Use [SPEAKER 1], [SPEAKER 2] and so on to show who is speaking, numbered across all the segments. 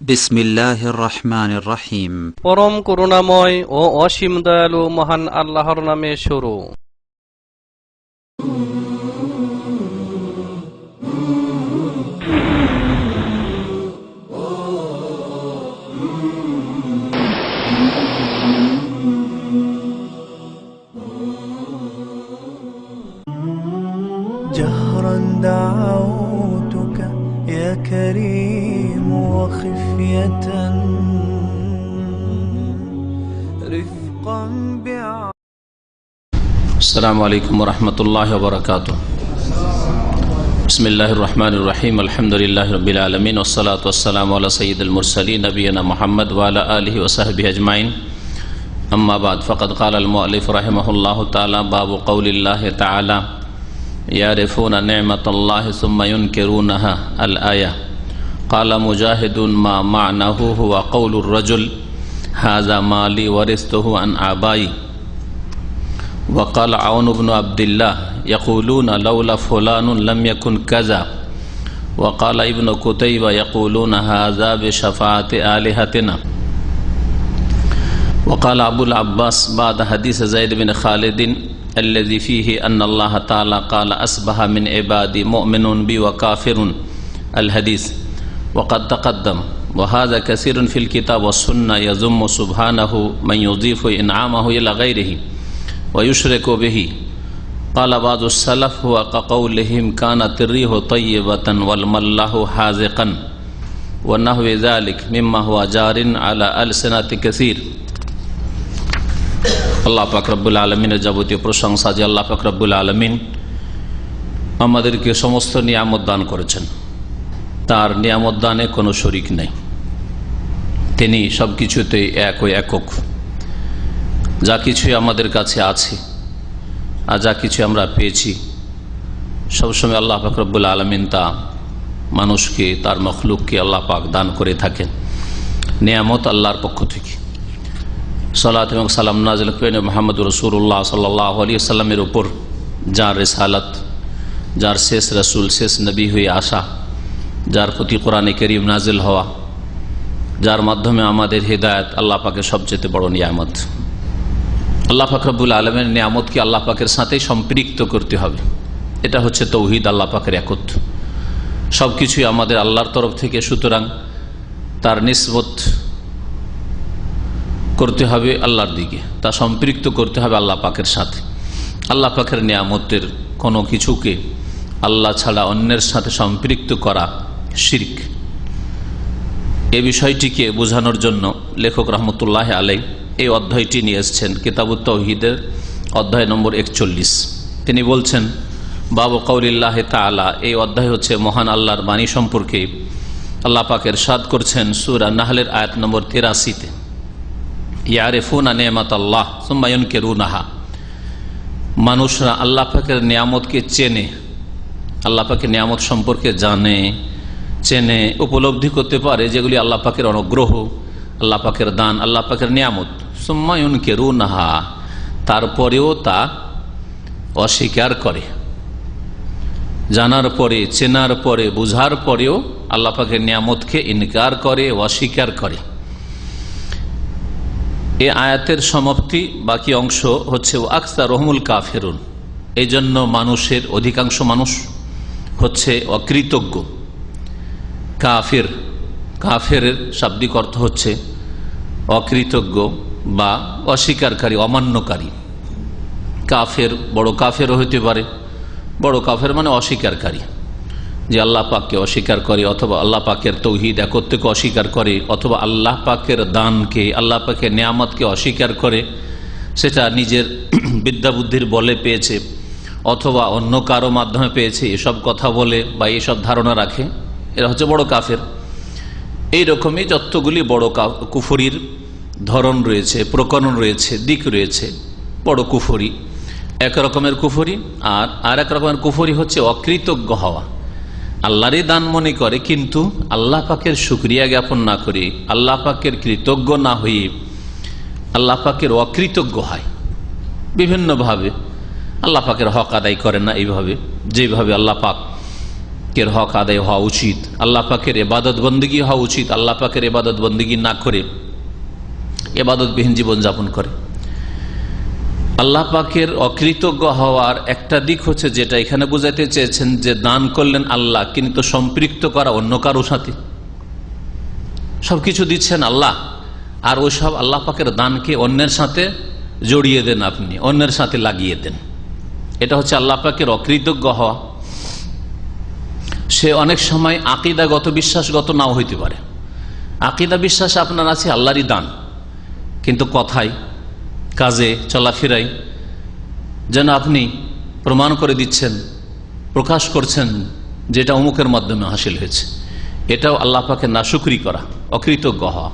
[SPEAKER 1] বিসমিল্লাহির রহমানির রহিম।
[SPEAKER 2] পরম করুণাময় ও অসীম দয়ালু মহান আল্লাহর নামে শুরু।
[SPEAKER 3] جهرا دعوتك يا كريم وخفية رفقا
[SPEAKER 4] السلام عليكم ورحمة الله وبركاته. بسم الله الرحمن الرحيم. الحمد لله رب العالمين والصلاة والسلام على سيد المرسلين نبينا محمد وعلى آله وصحبه أجمعين. أما بعد فقد قال المؤلف رحمه الله تعالى باب قول الله تعالى يعرفون نعمة الله ثم ينكرونها الآية. قال مجاهد ما معناه هو قول الرجل هذا مالي ورثته عن آبائي. وقال عون بن عبد الله يقولون لولا فلان لم يكن كذا. وقال ابن قتيبة يقولون هذا بشفاعة آلهتنا. وقال أبو العباس بعد حديث زيد بن خالد الذي فيه أن الله تعالى قال أصبح من عبادي مؤمن بي وكافر الحديث وقد تقدم. وهذا كثير في الكتاب والسنة يذم سبحانه من يضيف إنعامه إلى غيره ويشرك به. قال بعض السلف هو كقولهم كانت الريح طيبة والملاح حاذقا ونحو ذلك مما هو جار على ألسنة كثير. আল্লাহ পাক রব্বুল আলমিনের যাবতীয় প্রশংসা যে আল্লাহ পাক রব্বুল আলমিন আমাদেরকে সমস্ত নিয়ামত দান করেছেন, তার নিয়ামত দানে কোনো শরিক নেই। তিনি সব কিছুতেই এক ও একক। যা কিছুই আমাদের কাছে আছে আর যা কিছু আমরা পেয়েছি সবসময় আল্লাহ পাক রব্বুল আলমিন তা মানুষকে, তার মখলুককে আল্লাহ পাক দান করে থাকেন নিয়ামত আল্লাহর পক্ষ থেকে। সালাত এবং সালাম নাজিল করেন মুহাম্মদ রাসূলুল্লাহ সাল্লাল্লাহু আলাইহি ওয়াসাল্লামের উপর, যার রিসালাত, যার শেষ রাসূল, শেষ নবী হয়ে আসা, যার প্রতি কোরআনে কারীম নাজিল হওয়া, যার মাধ্যমে আমাদের হিদায়াত। আল্লাহ পাকের সবচেয়ে বড় নিয়ামত। আল্লাহ পাক রব্বুল আলামিনের নিয়ামতকে আল্লাহ পাকের সাথেই সম্পৃক্ত করতে হবে। এটা হচ্ছে তৌহিদ, আল্লাহ পাকের একত্ব। সব কিছুই আমাদের আল্লাহর তরফ থেকে, সুতরাং তার নিসবত করতে হবে আল্লাহর দিকে, তা সম্পৃক্ত করতে হবে আল্লাহ পাকের সাথে। আল্লাহ পাকের নিয়ামতের কোনো কিছুকে আল্লাহ ছাড়া অন্যের সাথে সম্পৃক্ত করা শিরক। এই বিষয়টিকে বোঝানোর জন্য লেখক রহমতুল্লাহ আলাইহি এই অধ্যায়টি নিয়ে এসেছেন কিতাবুত তাওহীদের অধ্যায় নম্বর 41। তিনি বলছেন বাবু কওলিল্লাহি তাআলা, এই অধ্যায় হচ্ছে মহান আল্লাহর বাণী সম্পর্কে। আল্লাহ পাক ইরশাদ করছেন সূরা নাহলের আয়াত নম্বর 83-তে, ইয়ারিফুনা নি'মাতাল্লাহ সুম্মা ইউনকিরুনাহা। মানুষরা আল্লাহ পাকের নিয়ামতকে চেনে, আল্লাহ পাকের নিয়ামত সম্পর্কে জানে, চেনে, উপলব্ধি করতে পারে যেগুলি আল্লাহ পাকের অনুগ্রহ, আল্লাহ পাকের দান, আল্লাহ পাকের নিয়ামত। সুম্মা ইউনকিরুনাহা, তারপরেও তা অস্বীকার করে। জানার পরে, চেনার পরে, বুঝার পরেও আল্লাহ পাকের নিয়ামতকে ইনকার করে, অস্বীকার করে। এই আয়াতের সমাপ্তি বাকি অংশ হচ্ছে আকসারুহুমুল কাফিরুন। এই জন্য মানুষের অধিকাংশ মানুষ হচ্ছে অকৃতজ্ঞ, কাফির। কাফেরের শাব্দিক অর্থ হচ্ছে অকৃতজ্ঞ বা অস্বীকারী, অমান্যকারী। কাফের বড় কাফেরও হইতে পারে। বড় কাফের মানে অস্বীকারী, যে আল্লাহ পাককে অস্বীকার করে, অথবা আল্লাহ পাকের তৌহিদ একত্বকে অস্বীকার করে, অথবা আল্লাহ পাকের দানকে, আল্লাহ পাকের নিয়ামতকে অস্বীকার করে। সেটা নিজের বিদ্যা বুদ্ধির বলে পেয়েছে অথবা অন্য কারো মাধ্যমে পেয়েছে, এসব কথা বলে বা এইসব ধারণা রাখে, এরা হচ্ছে বড় কাফের। এইরকমই যতগুলি বড় কুফরির ধরন রয়েছে, প্রকরণ রয়েছে, দিক রয়েছে। বড় কুফরি এক রকমের কুফরি, আর এক রকমের কুফরি হচ্ছে অকৃতজ্ঞ হওয়া। আল্লাহরই দান মনে করে কিন্তু আল্লাহ পাকের শুকরিয়া জ্ঞাপন না করে, আল্লাহ পাকের কৃতজ্ঞ না হয়ে আল্লাহ পাকের অকৃতজ্ঞ হয় বিভিন্নভাবে। আল্লাহ পাকের হক আদায় করে না এইভাবে, যেভাবে আল্লাহ পাক কের হক আদায় হওয়া উচিত, আল্লাহ পাকের ইবাদত বন্দেগী হওয়া উচিত। আল্লাহ পাকের ইবাদত বন্দেগী না করে ইবাদতবিহীন জীবনযাপন করে। আল্লাহ পাকের অকৃতজ্ঞ হওয়ার একটা দিক হচ্ছে যেটা এখানে বোঝাতে চেয়েছেন, যে দান করলেন আল্লাহ কিন্তু সম্পৃক্ত করা অন্য কারো সাথে। সবকিছু দিচ্ছেন আল্লাহ, আর ওই সব আল্লাহ পাকের দানকে অন্যের সাথে জড়িয়ে দেন, আপনি অন্যের সাথে লাগিয়ে দেন। এটা হচ্ছে আল্লাহ পাকের অকৃতজ্ঞ হওয়া। সে অনেক সময় আকীদাগত বিশ্বাসগত নাও হইতে পারে। আকীদা বিশ্বাস আপনার আছে আল্লাহরই দান, কিন্তু কথায় কাজে চলাফেরায় যেন আপনি প্রমাণ করে দিচ্ছেন, প্রকাশ করছেন যেটা অমুকের মাধ্যমে হাসিল হয়েছে। এটাও আল্লাহ পাকের নাশুকরি করা, অকৃতজ্ঞ হওয়া।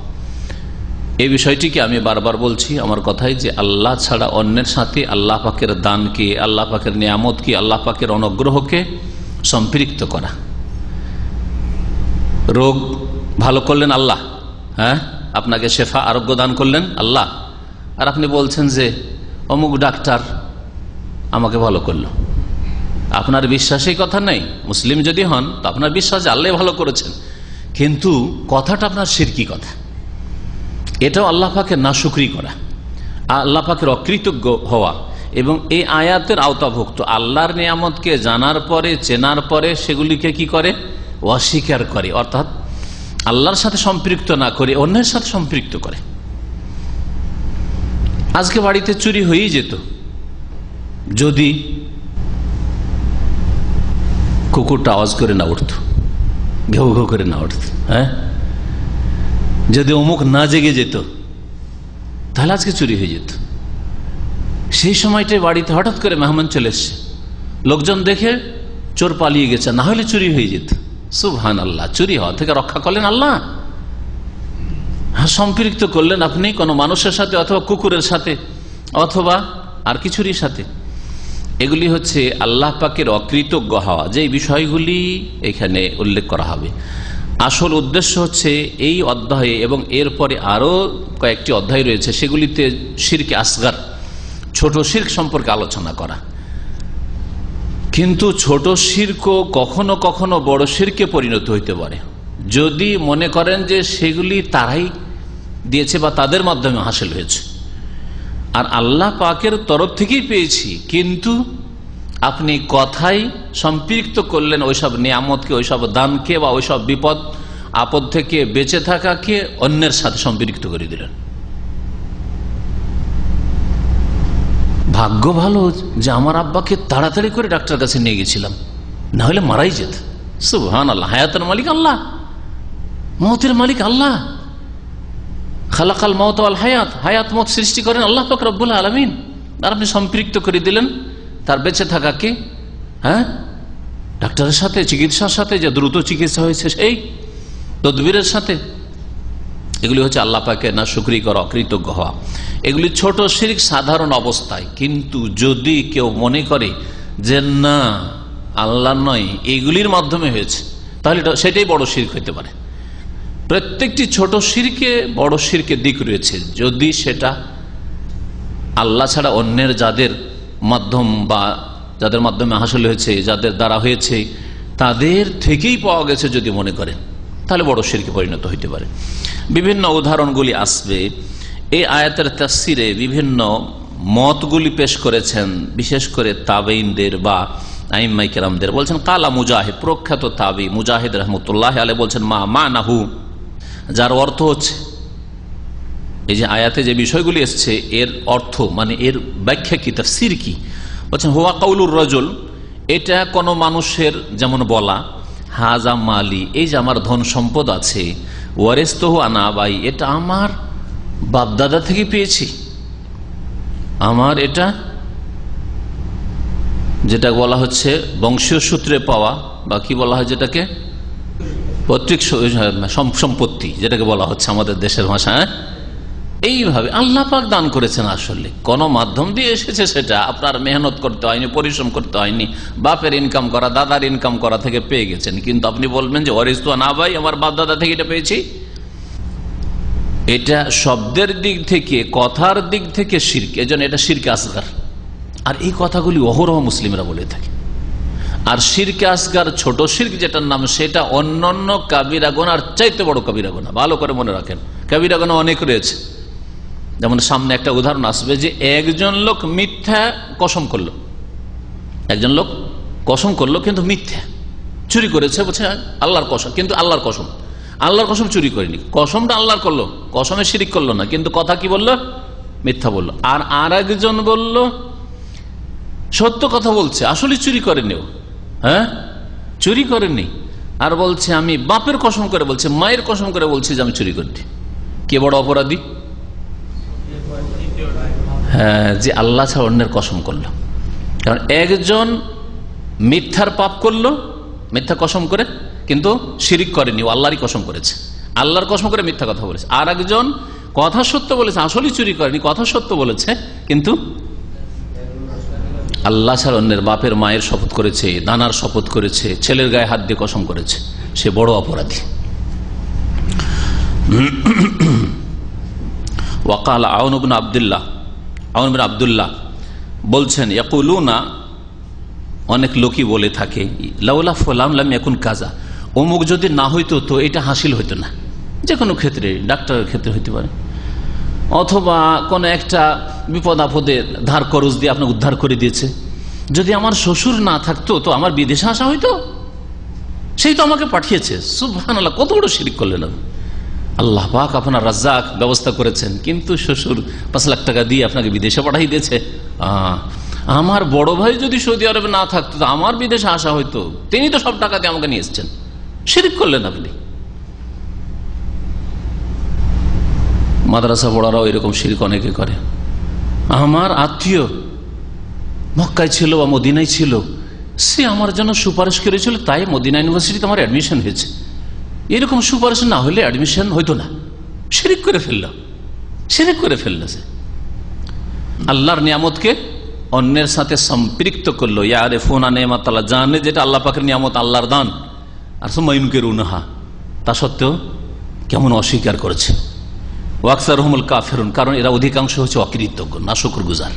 [SPEAKER 4] এই বিষয়টিকে আমি বারবার বলছি আমার কথায়, যে আল্লাহ ছাড়া অন্যের সাথে আল্লাহ পাকের দানকে, আল্লাহ পাকের নিয়ামতকে, আল্লাহ পাকের অনুগ্রহকে সম্পৃক্ত করা। রোগ ভালো করলেন আল্লাহ, হ্যাঁ, আপনাকে শেফা আরোগ্য দান করলেন আল্লাহ, আর আপনি বলছেন যে অমুক ডাক্তার আমাকে ভালো করলো। আপনার বিশ্বাসেই কথা নেই। মুসলিম যদি হন তো আপনার বিশ্বাস যে আল্লাহ ভালো করেছেন, কিন্তু কথাটা আপনার শিরকি কথা। এটাও আল্লাহ পাকের নাশুকরি করা, আল্লাহ পাকের অকৃতজ্ঞ হওয়া। এবং এই আয়াতের আওতাভুক্ত আল্লাহর নিয়ামতকে জানার পরে, চেনার পরে সেগুলিকে কি করে, অস্বীকার করে, অর্থাৎ আল্লাহর সাথে সম্পৃক্ত না করে অন্যের সাথে সম্পৃক্ত করে। আজকে বাড়িতে চুরি হয়েই যেত যদি কুকুরটা আওয়াজ করে না উঠত, ঘেউ ঘেউ করে না উঠত, হ্যাঁ, যদি অমুক না জেগে যেত তাহলে আজকে চুরি হয়ে যেত। সেই সময়টায় বাড়িতে হঠাৎ করে মেহমান চলে এসছে, লোকজন দেখে চোর পালিয়ে গেছে, না হলে চুরি হয়ে যেত। সুবহানাল্লাহ, চুরি হওয়া থেকে রক্ষা করলেন আল্লাহ। হ্যাঁ, সম্পৃক্ত করলেন আপনি কোনো মানুষের সাথে, অথবা কুকুরের সাথে, অথবা আর কিছুরই সাথে। এগুলি হচ্ছে আল্লাহ পাকের অকৃতজ্ঞ হওয়া, যে বিষয়গুলি এখানে উল্লেখ করা হবে। আসল উদ্দেশ্য হচ্ছে এই অধ্যায়ে এবং এরপরে আরো কয়েকটি অধ্যায় রয়েছে, সেগুলিতে শিরকে আসগার, ছোট শিরক সম্পর্কে আলোচনা করা। কিন্তু ছোট শিরক কখনো কখনো বড় শিরকে পরিণত হইতে পারে, যদি মনে করেন যে সেগুলি তারাই দিয়েছে বা তাদের মাধ্যমে হাসিল হয়েছে, আর আল্লাহ পাকের তরফ থেকেই পেয়েছি, কিন্তু আপনি কথাই সম্পৃক্ত করলেন ওইসব নিয়ামতকে, ওইসব দানকে, বা ওইসব বিপদ আপদ থেকে বেঁচে থাকাকে অন্যের সাথে সম্পৃক্ত করে দিলেন। ভাগ্য ভালো যে আমার আব্বাকে তাড়াতাড়ি করে ডাক্তার কাছে নিয়ে গেছিলাম, না হলে মারাই যেত। সুবহানাল্লাহ, হায়াতের মালিক আল্লাহ, মওতের মালিক আল্লাহ। খালাকাল মওত ওয়াল হায়াত, হায়াত মওত সৃষ্টি করেন আল্লাহ পাক রব্বুল আলামিন, আর আপনি সম্পৃক্ত করে দিলেন তার বেঁচে থাকাকে, হ্যাঁ, ডাক্তারের সাথে, চিকিৎসার সাথে, যে দ্রুত চিকিৎসা হয়েছে সেই তদবিরের সাথে। এগুলি হচ্ছে আল্লাহ পাকে না শুকরি করা, অকৃতজ্ঞ হওয়া। এগুলি ছোট শিরক সাধারণ অবস্থায়, কিন্তু যদি কেউ মনে করে যে না আল্লাহ নয়, এগুলির মাধ্যমে হয়েছে, তাহলে সেটাই বড় শিরক হইতে পারে। প্রত্যেকটি ছোট শিরকে বড় শিরকের দিক রয়েছে, যদি সেটা আল্লাহ ছাড়া অন্যের যাদের মাধ্যম বা যাদের মাধ্যমে হাসিল হয়েছে, যাদের দ্বারা হয়েছে, তাদের থেকেই পাওয়া গেছে যদি মনে করেন, তাহলে বড় শিরকে পরিণত হইতে পারে। বিভিন্ন উদাহরণগুলি আসবে। এই আয়াতের তাফসিরে বিভিন্ন মতগুলি পেশ করেছেন, বিশেষ করে তাবেইনদের বা আইম্মায়ে কেরামদের। বলছেন কালা মুজাহিদ, প্রখ্যাত তাবি মুজাহিদ রহমতুল্লাহ আলাইহি বলছেন মা নাহু, যার অর্থ হচ্ছে এই যে আয়াতে যে বিষয়গুলি এসছে এর অর্থ, মানে এর ব্যাখ্যা কি, তাফসির কি, বলছেন হুয়া কাউলুর রাজুল, এটা কোন মানুষের যেমন বলা, হাজা মালি, এই যে আমার ধন সম্পদ আছে, ওয়ারিসতুহু আন আবাই, এটা আমার বাপদাদা থেকে পেয়েছি, আমার এটা যেটা বলা হচ্ছে বংশীয় সূত্রে পাওয়া, বা কি বলা হয় যেটাকে পৈতৃক সম্পত্তি, যেটাকে বলা হচ্ছে আমাদের দেশের ভাষায়। এইভাবে আল্লাহ পাক দান করেছেন, আসলে কোন মাধ্যম দিয়ে এসেছে, সেটা আপনার মেহনত করতে হয়নি, পরিশ্রম করতে হয়নি, বাপের ইনকাম করা, দাদার ইনকাম করা থেকে পেয়ে গেছেন। কিন্তু আপনি বলবেন যে ওয়ারিসতু আন আবাই, আমার বাপ দাদা থেকে এটা পেয়েছি, এটা শব্দের দিক থেকে, কথার দিক থেকে শিরক, এজন্য এটা শিরকে আসগার। আর এই কথাগুলি অহরহ মুসলিমরা বলে থাকে। আর শিরকে আসগার, ছোট শিরক যেটার নাম, সেটা অন্যান্য কাবিরা গুনার চাইতে বড় কাবিরা গুনাহ। ভালো করে মনে রাখেন, কাবিরা গুনাহ অনেক রয়েছে। যেমন সামনে একটা উদাহরণ আসবে যে একজন লোক মিথ্যা কসম করলো, একজন লোক কসম করলো কিন্তু মিথ্যা, চুরি করেছে, বলছে আল্লাহর কসম, কিন্তু আল্লাহর কসম, আল্লাহর কসম চুরি করেনি, কসমটা আল্লাহর করলো, কসমে শিরিক করলো না, কিন্তু কথা কি বললো? মিথ্যা বললো। আর একজন বলল সত্য কথা বলছে, আসলে চুরি করেনি, হ্যাঁ চুরি করেনি, আর বলছে আমি বাপের কসম করে বলছে, মায়ের কসম করে বলছে যে আমি চুরি করিনি। কে বড় অপরাধী? হ্যাঁ, যে আল্লাহ ছাড়া অন্যের কসম করলো। কারণ একজন মিথ্যার পাপ করলো, মিথ্যা কসম করে, কিন্তু শিরিক করেনি, ও আল্লাহরই কসম করেছে, আল্লাহর কসম করে মিথ্যা কথা বলেছে। আর একজন কথা সত্য বলেছে, আসলে চুরি করেনি, কথা সত্য বলেছে, কিন্তু আল্লাহ ছাড়া অন্যের বাপের মায়ের শপথ করেছে, দানার শপথ করেছে, ছেলের গায়ে হাত দিয়ে কসম করেছে, সে বড় অপরাধী। ওয়াকাল আউন ইবনে আব্দুল্লাহ, আউন ইবনে আব্দুল্লাহ বলছেন, ইয়াকুলুনা, অনেক লোকই বলে থাকে, লাউলা ফুলান লাম ইয়াকুন কাজা, অমুক যদি না হইতো তো এটা হাসিল হইতো না। যে কোনো ক্ষেত্রে, ডাক্তারের ক্ষেত্রে হইতে পারে, অথবা কোনো একটা বিপদ আপদে ধার করজ দিয়ে আপনাকে উদ্ধার করে দিয়েছে, যদি আমার শ্বশুর না থাকতো তো আমার বিদেশে আসা হইতো, সেই তো আমাকে পাঠিয়েছে। সুবহানাল্লাহ, কত বড় শিরক করলেন। আল্লাহ পাক আপনার রাজ্জাক ব্যবস্থা করেছেন, কিন্তু শ্বশুর 5 লাখ টাকা দিয়ে আপনাকে বিদেশে পাঠিয়ে দিয়েছে। আমার বড় ভাই যদি সৌদি আরবে না থাকতো তো আমার বিদেশে আসা হইতো, তিনি তো সব টাকা দিয়ে আমাকে নিয়ে এসছেন। শিরক করলেন আপনি। মাদ্রাসা পড়ারাও এরকম শিরক অনেকে করে। আমার আত্মীয় মক্কায় ছিল বা মদিনায় ছিল, সে আমার জন্য সুপারিশ করেছিল, তাই মদিনা ইউনিভার্সিটিতে আমার অ্যাডমিশন হয়েছে। এরকম সুপারিশ না হলে অ্যাডমিশন হইতো না। শিরক করে ফেলল, শিরক করে ফেলল। সে আল্লাহর নিয়ামতকে অন্যের সাথে সম্পৃক্ত করলো। ইয়ারে ফোনা নেমাত আল্লাহ, জানে যেটা আল্লাহ পাকের নিয়ামত, আল্লাহর দান, আর সুমাইনুকের উনহা, তা সত্ত্বেও কেমন অস্বীকার করেছে। ওয়াকসারহুমুল কাফিরুন, কারণ এরা অধিকাংশ হচ্ছে অকৃতজ্ঞ, নাশুকরগুজার।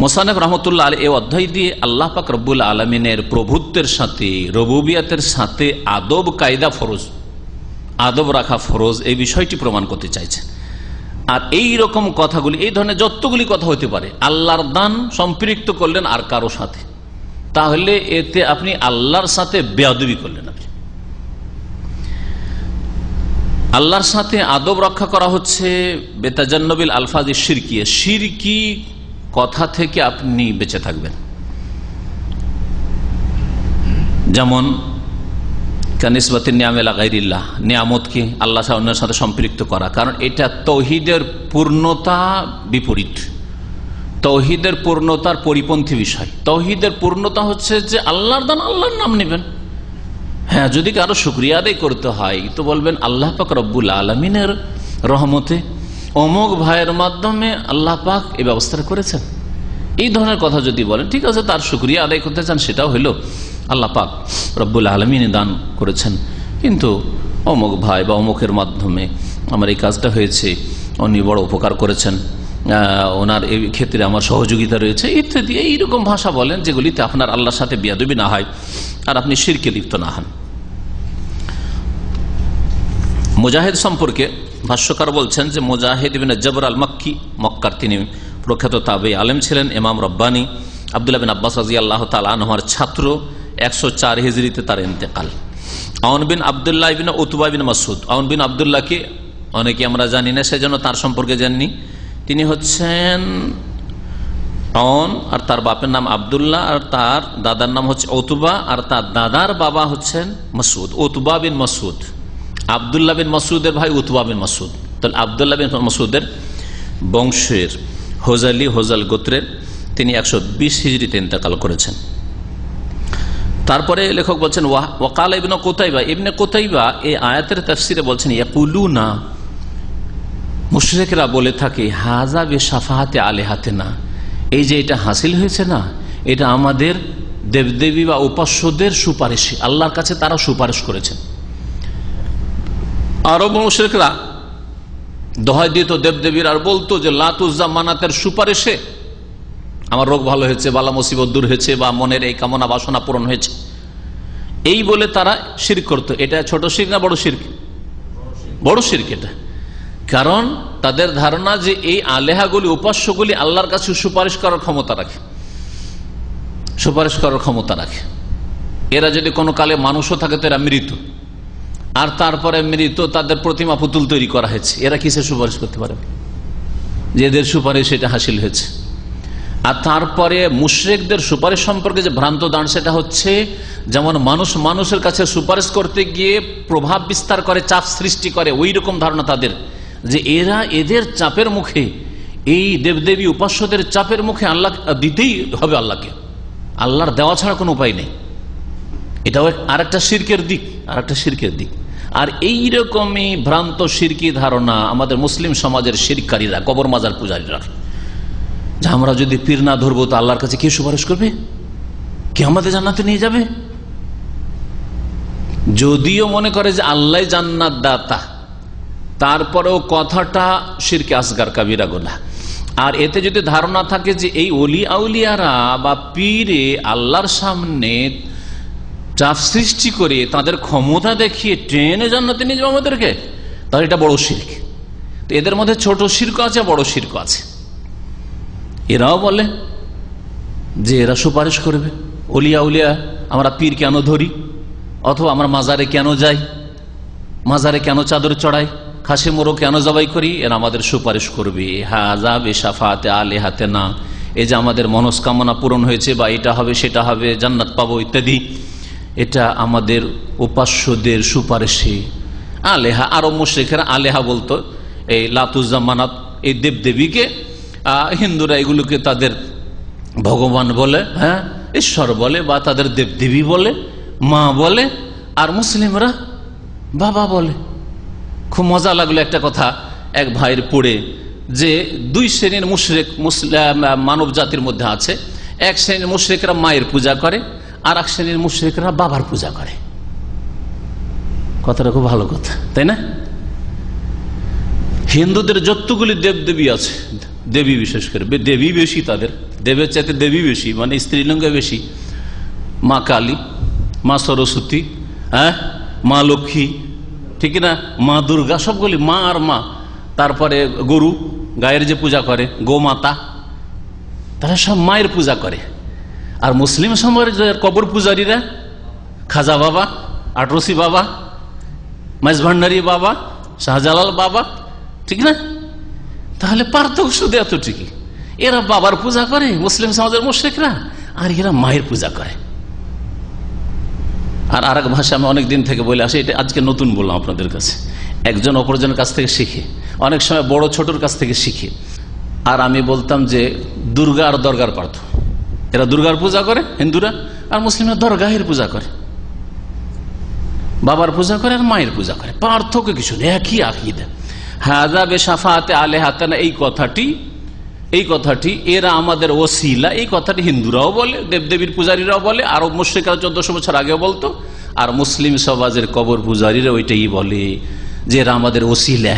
[SPEAKER 4] মোসানেফ রহমতুল্লাহ আলাইহি এই অধ্যায় দিয়ে আল্লাহ পাক রব্বুল আলামিনের প্রভুত্বের সাথে, রুবুবিয়াতের সাথে আদব কায়দা ফরজ, আদব রাখা ফরজ, এই বিষয়টি প্রমাণ করতে চাইছে। আর এই রকম কথাগুলি, এই ধরনের যতগুলি কথা হতে পারে, আল্লাহর দান সম্পৃক্ত করলেন আর কারো সাথে, তাহলে এতে আপনি আল্লাহর সাথে বেয়াদবি করলেন। আপনি আল্লাহর সাথে আদব রক্ষা করা হচ্ছে বেতাজান্নবিল আলফাজি শিরকিয়া, শিরকি কথা থেকে আপনি বেঁচে থাকবেন। যেমন কানিসবাতি নিয়ামেলা গায়রিল্লাহ, নিয়ামতকে আল্লাহ অন্যের সাথে সম্পৃক্ত করা, কারণ এটা তৌহিদের পূর্ণতা বিপরীত, তৌহিদের পূর্ণতার পরিপন্থী বিষয়। তৌহিদের পূর্ণতা হচ্ছে যে আল্লাহর দান, আল্লাহর নাম নেবেন। হ্যাঁ, যদি কারো শুকরিয়া আদায় করতে হয় তো বলবেন আল্লাহ পাক রব্বুল আলামিনের রহমতে অমুক ভাইয়ের মাধ্যমে আল্লাহ পাক এই ব্যবস্থাটা করেছেন। এই ধরনের কথা যদি বলেন, ঠিক আছে, তার শুকরিয়া আদায় করতে চান, সেটাও হইল আল্লাহ পাক রব্বুল আলামিন দান করেছেন, কিন্তু অমুক ভাই বা অমুকের মাধ্যমে আমার এই কাজটা হয়েছে, উনি বড় উপকার করেছেন, ওনার এই ক্ষেত্রে আমার সহযোগিতা রয়েছে, ইত্যাদি। এইরকম ভাষা বলেন যেগুলিতে আপনার আল্লাহর সাথে বিয়াদবি না হয় আর আপনি শিরকে লিপ্ত না হন। মুজাহিদ সম্পর্কে ভাষ্যকার বলছেন যে মুজাহিদ ইবনে জবর আল মক্কি, মক্কার তিনি প্রখ্যাত তাবেঈ আলেম ছিলেন, ইমাম রব্বানী, আব্দুল্লাহ বিন আব্বাস রাদিয়াল্লাহু তাআলা আনহুর ছাত্র, 104 হিজরিতে তার ইন্তেকাল। আউন বিন আব্দুল্লাহ ইবনে উতবা বিন মাসউদ, আউন বিন আব্দুল্লাহকে অনেকে আমরা জানি না, সেজন্য তার সম্পর্কে জাননি। তিনি হচ্ছেন আউন, আর তার বাপের নাম আব্দুল্লাহ, আর তার দাদার নাম হচ্ছে উতবা, আর তার দাদার বাবা হচ্ছেন মাসউদ, উতবা বিন মাসউদ। আব্দুল্লাহ বিন মাসউদের ভাই উতবা বিন মাসউদ। তাহলে আব্দুল্লাহ বিন মাসউদের বংশের হোজালি, হোজাল গোত্রের, তিনি 120 হিজরিতে ইন্তেকাল করেছেন। তারপরে লেখক বলছেন ওয়াকাল ইবনে কুতাইবা, ইবনে কুতাইবা এই আয়াতের তাফসিরে বলছেন ইয়াকুলুনা, মুশরিকরা বলে থাকে, হাজা বিশাফাহাতি আলিহাতিনা, এই যে এটা হাসিল হয়েছে না, এটা আমাদের দেবদেবী বা উপাস্যদের সুপারিশে, আল্লাহর কাছে তারা সুপারিশ করেছেন। আরব মুশরিকরা দোহাই দিত দেবদেবীর, আর বলতো যে লাত উজ্জা মানাতের সুপারিশে আমার রোগ ভালো হয়েছে, বালা মুসিবত দূর হয়েছে, বা মনের এই কামনা বাসনা পূরণ হয়েছে, এই বলে তারা শিরক করত। এটা ছোট শিরক না বড় শিরক? বড় শিরক এটা। কারণ তাদের ধারণা যে এই আলেহাগুলি, উপাস্যগুলি আল্লাহর কাছে সুপারিশ করার ক্ষমতা রাখে, সুপারিশ করার ক্ষমতা রাখে। এরা যদি কোনো কালে মানুষও থাকে তো এরা মৃত, আর তারপরে মৃত তাদের প্রতিমা পুতুল তৈরি করা হয়েছে, এরা কিসে সুপারিশ করতে পারবে? যে এদের সুপারিশ এটা হাসিল হয়েছে। আর তারপরে মুশরিকদের সুপারিশ সম্পর্কে যে ভ্রান্ত ধারণা, সেটা হচ্ছে যেমন মানুষ মানুষের কাছে সুপারিশ করতে গিয়ে প্রভাব বিস্তার করে, চাপ সৃষ্টি করে, ওই রকম ধারণা তাদের, যে এরা এদের চাপের মুখে, এই দেবদেবী উপাস্যদের চাপের মুখে আল্লাহ দিতেই হবে আল্লাহকে, আল্লাহর দেওয়া ছাড়া কোনো উপায় নেই। এটাও আরেকটা শিরকের দিক, আরেকটা শিরকের দিক। আর এইরকমই ভ্রান্ত শিরকি ধারণা আমাদের মুসলিম সমাজের শিরকারীরা, কবর মাজার পূজারীরা, যে আমরা যদি পীর না ধরবো তো আল্লাহর কাছে কে সুপারিশ করবে, কে আমাদের জান্নাতে নিয়ে যাবে? যদিও মনে করে যে আল্লাহ জান্নাত দাতা, তারপরেও কথাটা শিরকে আসগার কাবিরা গুনাহ। আর এতে যদি ধারণা থাকে যে এই ওলি আউলিয়ারা বা পীরে আল্লাহর সামনে চাপ সৃষ্টি করে তাদের ক্ষমতা দেখিয়ে ট্রেনে জান্নাতে নিয়ে যাবে আমাদেরকে, তাহলে এটা বড় শিরক। তো এদের মধ্যে ছোট শিরক আছে, বড় শিরক আছে। এরাও বলে যে এরা সুপারিশ করবে, ওলিয়া উলিয়া আমরা পীর কেন ধরি, অথবা আমরা মাজারে কেন যাই, মাজারে কেন চাদর চড়াই, খাসি মোরগ কেন জবাই করি, এরা আমাদের সুপারিশ করবে। হাযা বিশাফাআতি আলিহাতিনা, এই যে আমাদের মনস্কামনা পূরণ হয়েছে, বা এটা হবে সেটা হবে, জান্নাত পাবো ইত্যাদি, এটা আমাদের উপাস্যদের সুপারিশে। আলেহা, আরো মুশরিকরা আলেহা বলতো এই লাতুজ্জামানাত, এই দেবদেবীকে। হিন্দুরা এগুলোকে তাদের ভগবান বলে, হ্যাঁ ঈশ্বর বলে, বা তাদের দেবদেবী বলে, মা বলে। আর মুসলিমরা বাবা বলে। খুব মজা লাগলো একটা কথা এক ভাইয়ের পড়ে, যে দুই শ্রেণীর মুশরিক মানব জাতির মধ্যে আছে। এক শ্রেণীর মুশরিকরা মায়ের পূজা করে, আর এক শ্রেণীর মুশরিকরা বাবার পূজা করে। কথাটা খুব ভালো কথা, তাই না? হিন্দুদের যতগুলি দেবদেবী আছে, দেবী বিশেষ করে দেবী বেশি, তাদের দেবের চাইতে দেবী বেশি, মানে স্ত্রীলিঙ্গ বেশি। মা কালী, মা সরস্বতী, হ্যাঁ, মা লক্ষ্মী, ঠিক না, মা দুর্গা, সবগুলি মা আর মা। তারপরে গরু, গায়ের যে পূজা করে গোমাতা, তারা সব মায়ের পূজা করে। আর মুসলিম সমাজের কবর পূজারীরা খাজা বাবা, আটরসি বাবা, মাইজভান্ডারি বাবা, শাহজালাল বাবা, ঠিক না? তাহলে পার্থক্য শুধু এতটুকু, এরা বাবার পূজা করে মুসলিম সমাজের মুশরিকরা, আর এরা মায়ের পূজা করে। আর আরেক ভাষা আমি অনেক দিন থেকে বলে আসি, এটা আজকে নতুন বললাম আপনাদের কাছে, একজন অপরজনের কাছ থেকে শিখে, অনেক সময় বড় ছোটর কাছ থেকে শিখে। আর আমি বলতাম যে দুর্গা আর দরগার পার্থক্য, এরা দুর্গার পূজা করে হিন্দুরা, আর মুসলিমরা দরগাহের পূজা করে, বাবার পূজা করে আর মায়ের পূজা করে। পার্থক্য কিছু নেই, একই আকীদা। হাযা বিশাফাআতি আলিহাতিনা, এই কথাটি এরা আমাদের ওসিলা, এই কথাটি হিন্দুরাও বলে, দেবদেবীর পূজারীরাও বলে, আর মুশরিকরা 1400 বছর আগেও বলতো। আর মুসলিম সমাজের কবর পূজারীরা ওইটাই বলে যে এরা আমাদের ওসিলা,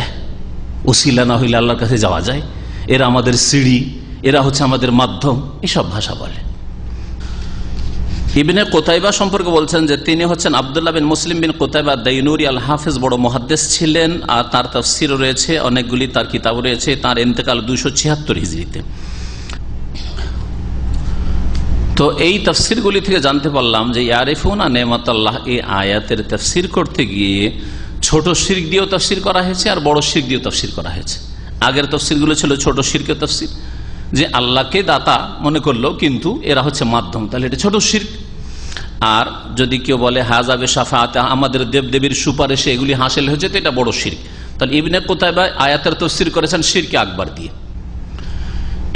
[SPEAKER 4] ওসিলা না হইলে আল্লাহর কাছে যাওয়া যায়, এরা আমাদের সিঁড়ি, এরা হচ্ছে আমাদের মাধ্যম, এইসব ভাষা বলে। ইবনে কুতাইবা সম্পর্কে বলছেন যে তিনি হচ্ছেন আব্দুল্লাহ বিন মুসলিম বিন কুতাইবা দাইনুরি আল হাফেজ, বড় মুহাদ্দিস ছিলেন। আর তার তাফসীরও রয়েছে অনেকগুলি, তার কিতাব রয়েছে। তার ইন্তেকাল 276 হিজরিতে। তো এই তাফসীরগুলি থেকে জানতে পারলাম যে ইয়ারিফুনা নেমাতাল্লাহ, এই আয়াতের তাফসীর করতে গিয়ে ছোট শিরক দিয়েও তাফসীর করা হয়েছে, আর বড় শিরক দিয়েও তাফসীর করা হয়েছে। আগের তাফসীরগুলো ছিল ছোট শিরকের তাফসীর, যে আল্লাহকে দাতা মনে করলো কিন্তু এরা হচ্ছে মাধ্যম, তাহলে এটা ছোট শিরক। আর যদি কেউ বলে হাযা বিশাফাআতি, আমাদের দেবদেবীর সুপারিশে এগুলি হাসিল হয়েছে, তো এটা বড় শিরক। তাহলে ইবনে কুতাইবা আয়াতের তাফসীর করেছেন শিরকে আকবার দিয়ে।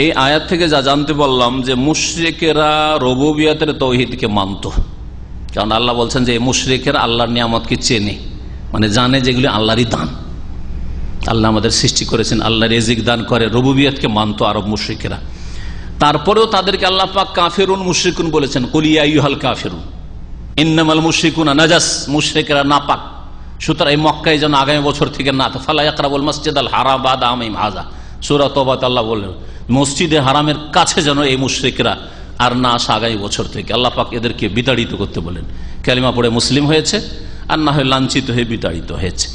[SPEAKER 4] এই আয়াত থেকে যা জানতে পারলাম যে মুশরিকেরা রুবুবিয়তের তাওহীদকে মানত, কারণ আল্লাহ বলছেন যে মুশরিকেরা আল্লাহর নিয়ামতকে চেনে, মানে জানে যেগুলি আল্লাহরই দান, আল্লাহ আমাদের সৃষ্টি করেছেন, আল্লাহ রিজিক দান করে, রুবুবিয়তকে মানত আরব মুশরিকেরা। তারপরেও তাদেরকে আল্লাহ পাক কাফিরুন মুশরিকুন বলেছেন, কুল ইয়া আইয়ুহাল কাফিরুন ইন্নামাল মুশরিকুনা নাজাস, মুশরিকেরা নাপাক, সুতরাং এই মক্কায় যেন আগামী বছর থেকে না, ফালা ইয়াকরাবুল মাসজিদাল হারাম বাদা আমিম হাযা, সূরা তাওবাতে আল্লাহ বললেন মসজিদে হারামের কাছে যেন এই মুশরিকরা আর না আসা আগামী বছর থেকে। আল্লাহ পাক এদেরকে বিতাড়িত করতে বলেন। কালিমা পড়ে মুসলিম হয়েছে আর না হয় লাঞ্ছিত হয়ে বিতাড়িত হয়েছে।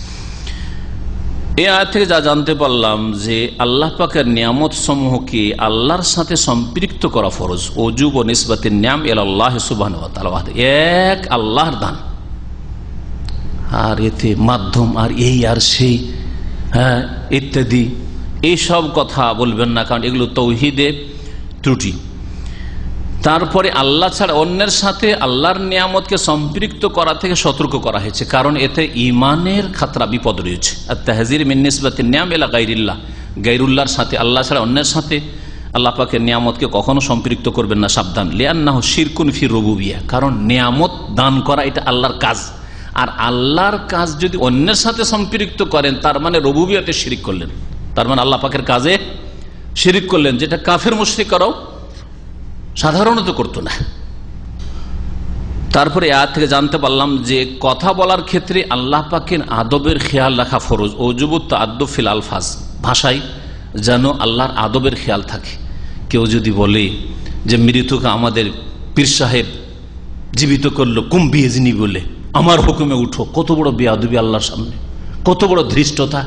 [SPEAKER 4] এই আয়াত থেকে যা জানতে পারলাম যে আল্লাহ পাকের নিয়ামত সমূহকে আল্লাহর সাথে সম্পৃক্ত করা ফরজ। ওজুব ও নিসবাতের নিয়াম আল্লাহ সুবহানাহু ওয়া তাআলা, এক আল্লাহর দান, আর এতে মাধ্যম আর এই আর সেই ইত্যাদি এইসব কথা বলবেন না, কারণ এগুলো তাওহীদে ত্রুটি। তারপরে আল্লাহ ছাড়া অন্যের সাথে আল্লাহর নিয়ামতকে সম্পৃক্ত করা থেকে সতর্ক করা হয়েছে, কারণ এতে ইমানের খাতরা, বিপদ রয়েছে। আর তাহজির মিন নিসবাতিন নিয়াম ইলা গায়রিল্লাহ, গায়রুল্লাহর সাথে, আল্লাহ ছাড়া অন্যের সাথে আল্লাহ পাকের নিয়ামতকে কখনো সম্পৃক্ত করবেন না, সাবধান। লিআন্নাহু শিরকুন ফি রুবুবিয়্যাহ, কারণ নিয়ামত দান করা এটা আল্লাহর কাজ, আর আল্লাহর কাজ যদি অন্যের সাথে সম্পৃক্ত করেন তার মানে রুবুবিয়্যাতে শিরিক করলেন, তার মানে আল্লাহ পাকের কাজে শিরিক করলেন, যেটা কাফের মুশরিকরাও সাধারণত করতো না। তারপরে আয়াত থেকে জানতে পারলাম যে কথা বলার ক্ষেত্রে আল্লাহ পাকের আদবের খেয়াল রাখা ফরজ। ওজুবুত তাআদ্দুব ফিল আলফাজ, ভাষায় যেন আল্লাহর আদবের খেয়াল থাকে। কেউ যদি বলে যে মৃতকে আমাদের পীর সাহেব জীবিত করলো কুম্বিয়েজনি বলে, আমার হুকুমে উঠো, কত বড় বেয়াদবি আল্লাহর সামনে, কত বড় ধৃষ্টতা,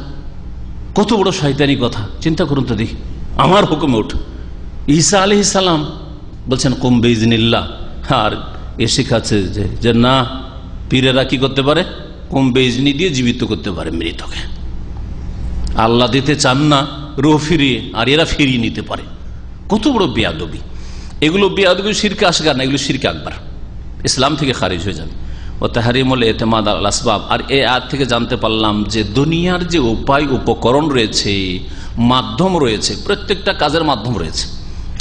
[SPEAKER 4] কত বড় শয়তানি কথা। চিন্তা করুন তো দেখি, আমার হুকুমে উঠো। ঈসা আলাইহিস সালাম বলছেন কুম বিইজনিল্লাহ, আর এ শিখাচ্ছে যে না, পীরেরা কি করতে পারে, কুম বিইজনি দিয়ে জীবিত করতে পারে মৃতকে। আল্লাহ দিতে চান না রূহ ফিরিয়ে, আর এরা ফিরিয়ে নিতে পারে। কত বড় বেয়াদবি এগুলো! বেয়াদবি শিরকে আসগার না, এগুলো শিরকে আকবার, ইসলাম থেকে খারিজ হয়ে যাবে। ও তাহরিমুল ইতিমাদ আল আসবাব। আর এই আয়াত থেকে জানতে পারলাম যে দুনিয়ার যে উপায় উপকরণ রয়েছে, মাধ্যম রয়েছে, প্রত্যেকটা কাজের মাধ্যম রয়েছে।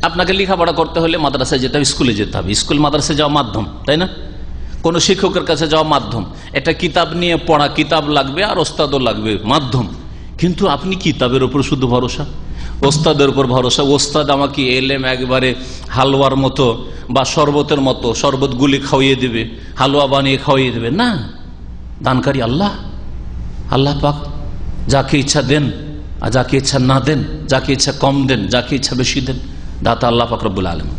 [SPEAKER 4] আপনাকে লেখাপড়া করতে হলে মাদ্রাসায় যেতে হবে, স্কুলে যেতে হবে, স্কুল মাদ্রাসায় যাওয়া মাধ্যম, তাই না? কোনো শিক্ষকের কাছে যাওয়া মাধ্যম। একটা কিতাব নিয়ে পড়া, কিতাব লাগবে আর ওস্তাদও লাগবে, মাধ্যম। কিন্তু আপনি কিতাবের উপর শুধু ভরসা, ওস্তাদের উপর ভরসা, ওস্তাদ আমাকে এলেম একবারে হালুয়ার মতো বা শরবতের মতো শরবত গুলি খাওয়িয়ে দেবে, হালুয়া বানিয়ে খাওয়িয়ে দেবে না। দানকারী আল্লাহ, আল্লাহ পাক যাকে ইচ্ছা দেন আর যাকে ইচ্ছা না দেন, যাকে ইচ্ছা কম দেন, যাকে ইচ্ছা বেশি দেন, দাতা আল্লাহ পাক রব্বুল আলামিন।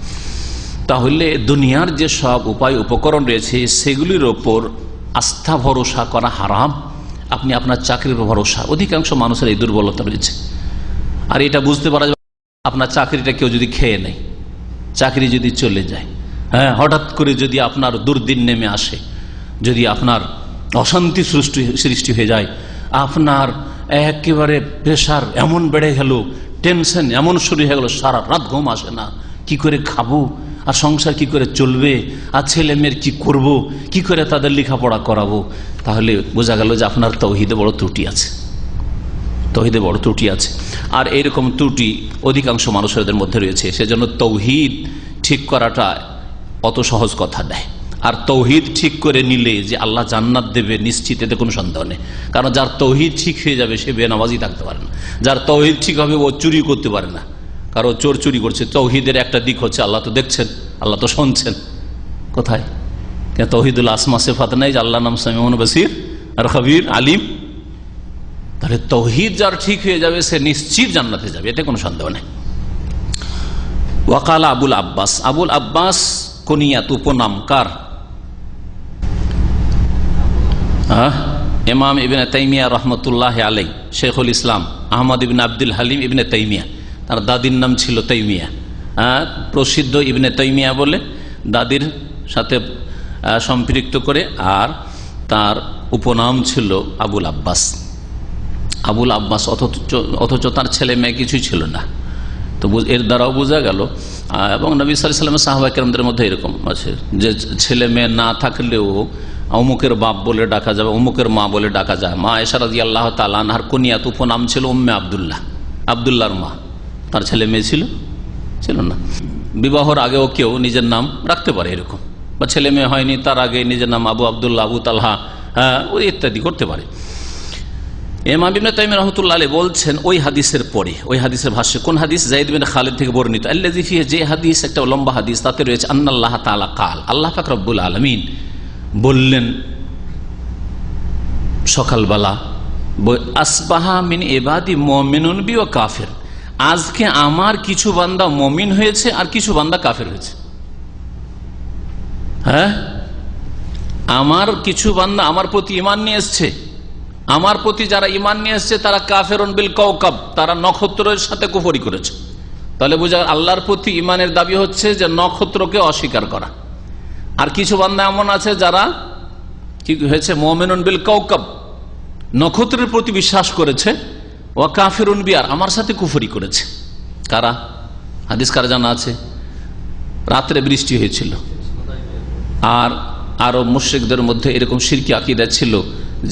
[SPEAKER 4] তাহলে দুনিয়ার যে সব উপায় উপকরণ রয়েছে সেগুলির ওপর আস্থা ভরসা করা হারাম। আপনি আপনার চাকরির উপর ভরসা, অধিকাংশ মানুষের এই দুর্বলতা রয়েছে। আর এটা বুঝতে পারা যায়, আপনার চাকরিটা কেউ যদি খেয়ে নেয়, চাকরি যদি চলে যায়, হঠাৎ করে যদি আপনার দুর্দিন নেমে আসে, যদি আপনার অশান্তি সৃষ্টি হয়ে যায়, আপনার একেবারে প্রেশার এমন বেড়ে গেল, টেনশন এমন শুরু হয়ে গেল, সারা রাত ঘুম আসে না, কি করে খাবো, আর সংসার কি করে চলবে, আর ছেলে মেয়ের কি করব, কি করে তাদের লেখাপড়া করাবো, তাহলে বোঝা গেল যে আপনার তাওহীদে বড় ত্রুটি আছে, তাওহীদে বড় ত্রুটি আছে। আর এইরকম ত্রুটি অধিকাংশ মানুষের মধ্যে রয়েছে। সেজন্য তাওহীদ ঠিক করাটা অত সহজ কথা নয়। আর তাওহীদ ঠিক করে নিলে যে আল্লাহ জান্নাত দেবে নিশ্চিত, এতে কোনো সন্দেহ নেই। কারণ যার তাওহীদ ঠিক হয়ে যাবে সে বেনামাজি থাকতে পারে না। যার তাওহীদ ঠিক হবে ও চুরি করতে পারে না, কারণ চোর চুরি করছে। তাওহীদের একটা দিক হচ্ছে আল্লাহ তো দেখছেন, আল্লাহ তো শুনছেন। কোথায় তাওহীদুল আসমা সিফাত নাই যে আল্লাহ নাম সামিউন বসির আর খবীর আলিম? তাহলে তাওহীদ যার ঠিক হয়ে যাবে সে নিশ্চিত জান্নাতে যাবে, এতে কোনো সন্দেহ নেই। ওয়াকালা আবুল আব্বাস, আবুল আব্বাস কুনিয়াত, উপনাম কার? ইমাম ইবনে তাইমিয়া রহমতুল্লাহ আলাই, শেখুল ইসলাম আহমদ ইবনে আব্দুল হালিম ইবনে তাইমিয়া, তার দাদির নাম ছিল তাইমিয়া, প্রসিদ্ধ ইবনে তাইমিয়া বলে দাদির সাথে সম্পৃক্ত করে, আর তার উপনাম ছিল আবুল আব্বাস। আবুল আব্বাস, অথচ তার ছেলে মেয়ে কিছুই ছিল না। তো এর দ্বারাও বোঝা গেল, এবং নবী সাল্লাল্লাহু আলাইহি ওয়াসাল্লাম সাহাবা কেরামদের মধ্যে এরকম আছে যে ছেলে মেয়ে না থাকলেও অমুকের বাপ বলে ডাকা যাবে, অমুকের মা বলে ডাকা যায়। মা আয়েশা রাদিয়াল্লাহু তাআলা আনহার কুনিয়াত, উপনাম ছিল উম্মে আব্দুল্লাহ, আব্দুল্লাহর মা। তার ছেলে মেয়ে ছিল না। বিবাহর আগেও কেউ নিজের নাম রাখতে পারে এরকম, বা ছেলে মেয়ে হয়নি তার আগে নিজের নাম আবু আব্দুল্লাহ, আবু তালহা, ওই ইত্যাদি করতে পারে। ইমাম ইবনে তাইমিয়া রাহমাতুল্লাহ আলাইহি বলছেন ওই হাদিসের পরে, ওই হাদিসের ভাষ্যে, কোন হাদিস? যায়েদ বিন খালিদ থেকে বর্ণিত, আল্লাযী ফিহি, যে হাদিস একটা লম্বা হাদিস, তাতে রয়েছে আন্নাল্লাহ তাআলা কাল, আল্লাহ পাক রব্বুল আলামিন বললেন সকালবেলা, আসবাহা মিন ইবাদি মুমিনুন বি ওয়া কাফির, আজকে আমার কিছু বান্দা মুমিন হয়েছে আর কিছু বান্দা কাফের হয়েছে। হ্যাঁ, আমার কিছু বান্দা আমার প্রতি ঈমান নিয়ে এসছে, আমার প্রতি যারা ঈমান নিয়ে এসছে তারা কাফেরুন বিল কাওকাব, তারা নক্ষত্রের সাথে কুফরি করেছে। তাহলে বোঝা আল্লাহর প্রতি ঈমানের দাবি হচ্ছে যে নক্ষত্রকে অস্বীকার করা। আর কিছু বান্দা এমন আছে যারা কি হয়েছে, মুমিনুন বিল কাওকাব, নক্ষত্রের প্রতি বিশ্বাস করেছে, ওয়া কাফিরুন বিয়ার, আমার সাথে কুফরি করেছে। কারা? হাদিস কারা জানা আছে? রাত্রে বৃষ্টি হয়েছিল, আর আরো মুশরিকদের মধ্যে এরকম শিরকি আকীদা ছিল